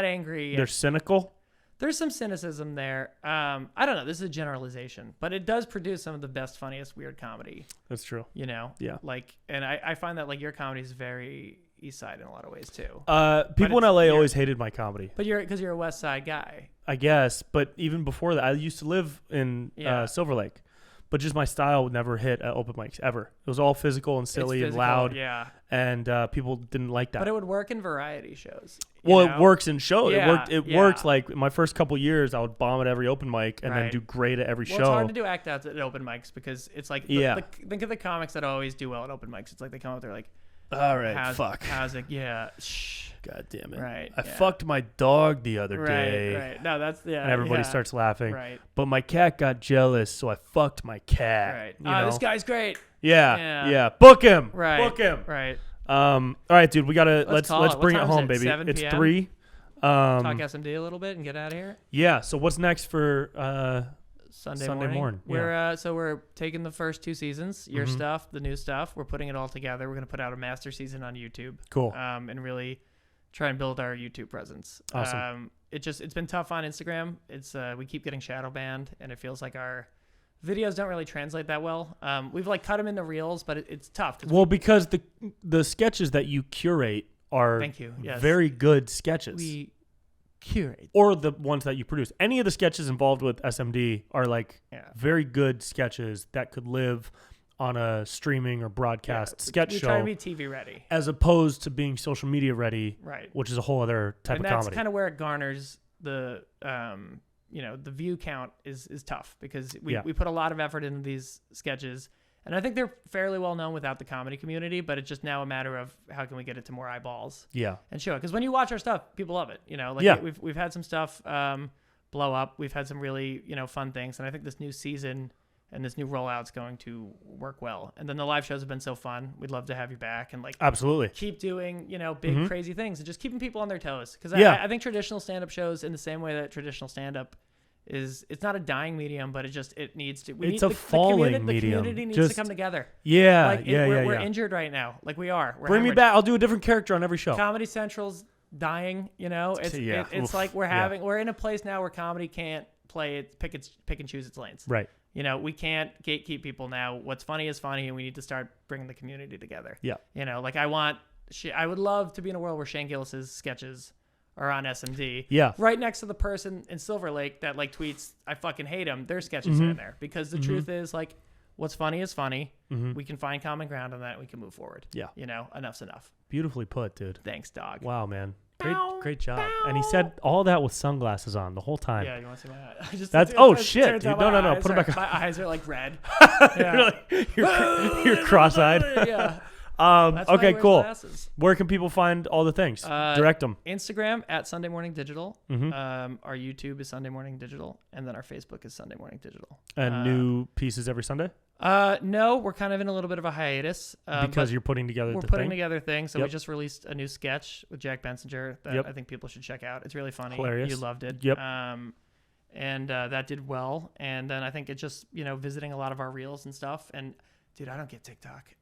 angry. They're cynical. There's some cynicism there. I don't know. This is a generalization, but it does produce some of the best, funniest, weird comedy. That's true. You know? Yeah. Like, and I find that like your comedy is very East Side in a lot of ways too. People in LA always hated my comedy. But because you're a West Side guy. I guess, but even before that, I used to live in Silver Lake, but just my style would never hit at open mics ever. It was all physical and silly and loud. Yeah. And people didn't like that. But it would work in variety shows. Well, it works in shows. Yeah, It worked like in my first couple years, I would bomb at every open mic and then Right. do great at every show. It's hard to do act outs at open mics because it's like, Yeah. think of the comics that always do well at open mics. It's like they come up, they're like, all right, how's it? Yeah. Shh. God damn it. Right. I fucked my dog the other day. Right. No, that's, yeah. And everybody yeah. starts laughing. Right. But my cat got jealous, so I fucked my cat. Right. You know? This guy's great. Yeah. Yeah. Book him. Right. Book him. Right. All right, dude. We gotta let's call it. bring What it time is home, it? baby. 7 It's p.m.? 3. Talk SMD a little bit and get out of here. Yeah. So what's next for Sunday morning? We're we're taking the first 2 seasons, your stuff, the new stuff. We're putting it all together. We're gonna put out a master season on YouTube. Cool. And really try and build our YouTube presence. Awesome. It's been tough on Instagram. It's we keep getting shadow banned, and it feels like our videos don't really translate that well. We've like cut them into reels, but it's tough. Well, because the sketches that you curate are Thank you. Yes. very good sketches. We curate. Or the ones that you produce. Any of the sketches involved with SMD are like very good sketches that could live on a streaming or broadcast sketch we show. try to be TV ready. As opposed to being social media ready, Right. which is a whole other type and of that's comedy. kind of where it garners the the view count is tough because we Yeah. put a lot of effort into these sketches. And I think they're fairly well known without the comedy community, but it's just now a matter of how can we get it to more eyeballs and show it. Because when you watch our stuff, people love it. We've had some stuff blow up. We've had some really, fun things. And I think this new season and this new rollout's going to work well. And then the live shows have been so fun. We'd love to have you back and absolutely keep doing, big crazy things and just keeping people on their toes. Because I think traditional stand-up shows, in the same way that traditional stand-up it's not a dying medium, but it needs to. It's a falling medium. The community needs to come together. Yeah, we're injured right now. We are. Bring me back. I'll do a different character on every show. Comedy Central's dying. It's like we're in a place now where comedy can't play it, pick and choose its lanes. Right. We can't gatekeep people now. What's funny is funny, and we need to start bringing the community together. Yeah. I would love to be in a world where Shane Gillis's sketches are on SMD. Yeah. Right next to the person in Silver Lake that tweets, I fucking hate him. Their sketches are in there because the truth is what's funny is funny. We can find common ground on that. And we can move forward. Yeah. Enough's enough. Beautifully put, dude. Thanks, dog. Wow, man. Great job. And he said all that with sunglasses on the whole time. Yeah, you want to see my eyes? That's shit, dude. No. Put them back on. My eyes are red. You're cross-eyed. Yeah. Okay, cool. Glasses. Where can people find all the things? Direct them. Instagram at Sunday Morning Digital. Our YouTube is Sunday Morning Digital, and then our Facebook is Sunday Morning Digital. And new pieces every Sunday? No, we're kind of in a little bit of a hiatus because you're putting together. We're putting together things. So we just released a new sketch with Jack Bensinger that I think people should check out. It's really funny. Hilarious. You loved it. Yep. And that did well. And then I think it's just visiting a lot of our reels and stuff. And dude, I don't get TikTok.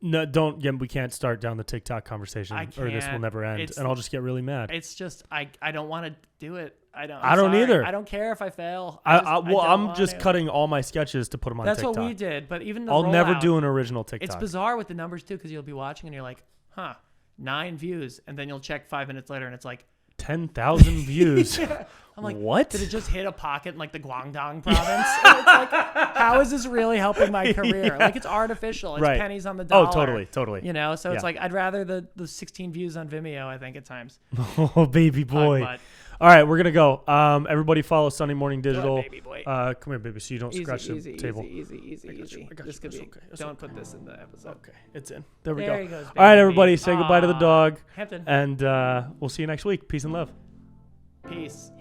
No, don't. Yeah, we can't start down the TikTok conversation, or this will never end, and I'll just get really mad. It's just I don't want to do it. I don't either. I don't care if I fail. I'm just cutting all my sketches to put them on That's TikTok. That's what we did, but even I'll never do an original TikTok. It's bizarre with the numbers too, because you'll be watching and you're like, 9 views, and then you'll check 5 minutes later and it's like 10,000 views. I'm like, what? Did it just hit a pocket in the Guangdong province? And it's like, how is this really helping my career? It's artificial. It's pennies on the dollar. Oh, totally. So it's I'd rather the 16 views on Vimeo, I think, at times. Oh, baby boy. But all right, we're going to go. Everybody follow Sunday Morning Digital. Baby boy. Come here, baby, so you don't scratch the table. Easy. This could be. Okay. Don't put this in the episode. Okay, it's in. There we go. There he goes, baby. All right, everybody, say goodbye to the dog. Hampton. And we'll see you next week. Peace and love. Peace.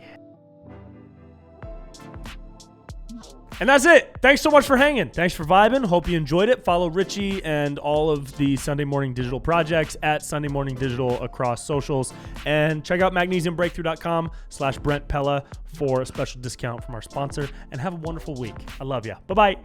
And that's it. Thanks so much for hanging. Thanks for vibing. Hope you enjoyed it. Follow Richie and all of the Sunday Morning Digital projects at Sunday Morning Digital across socials. And check out magnesiumbreakthrough.com/Brent Pella for a special discount from our sponsor. And have a wonderful week. I love you. Bye-bye.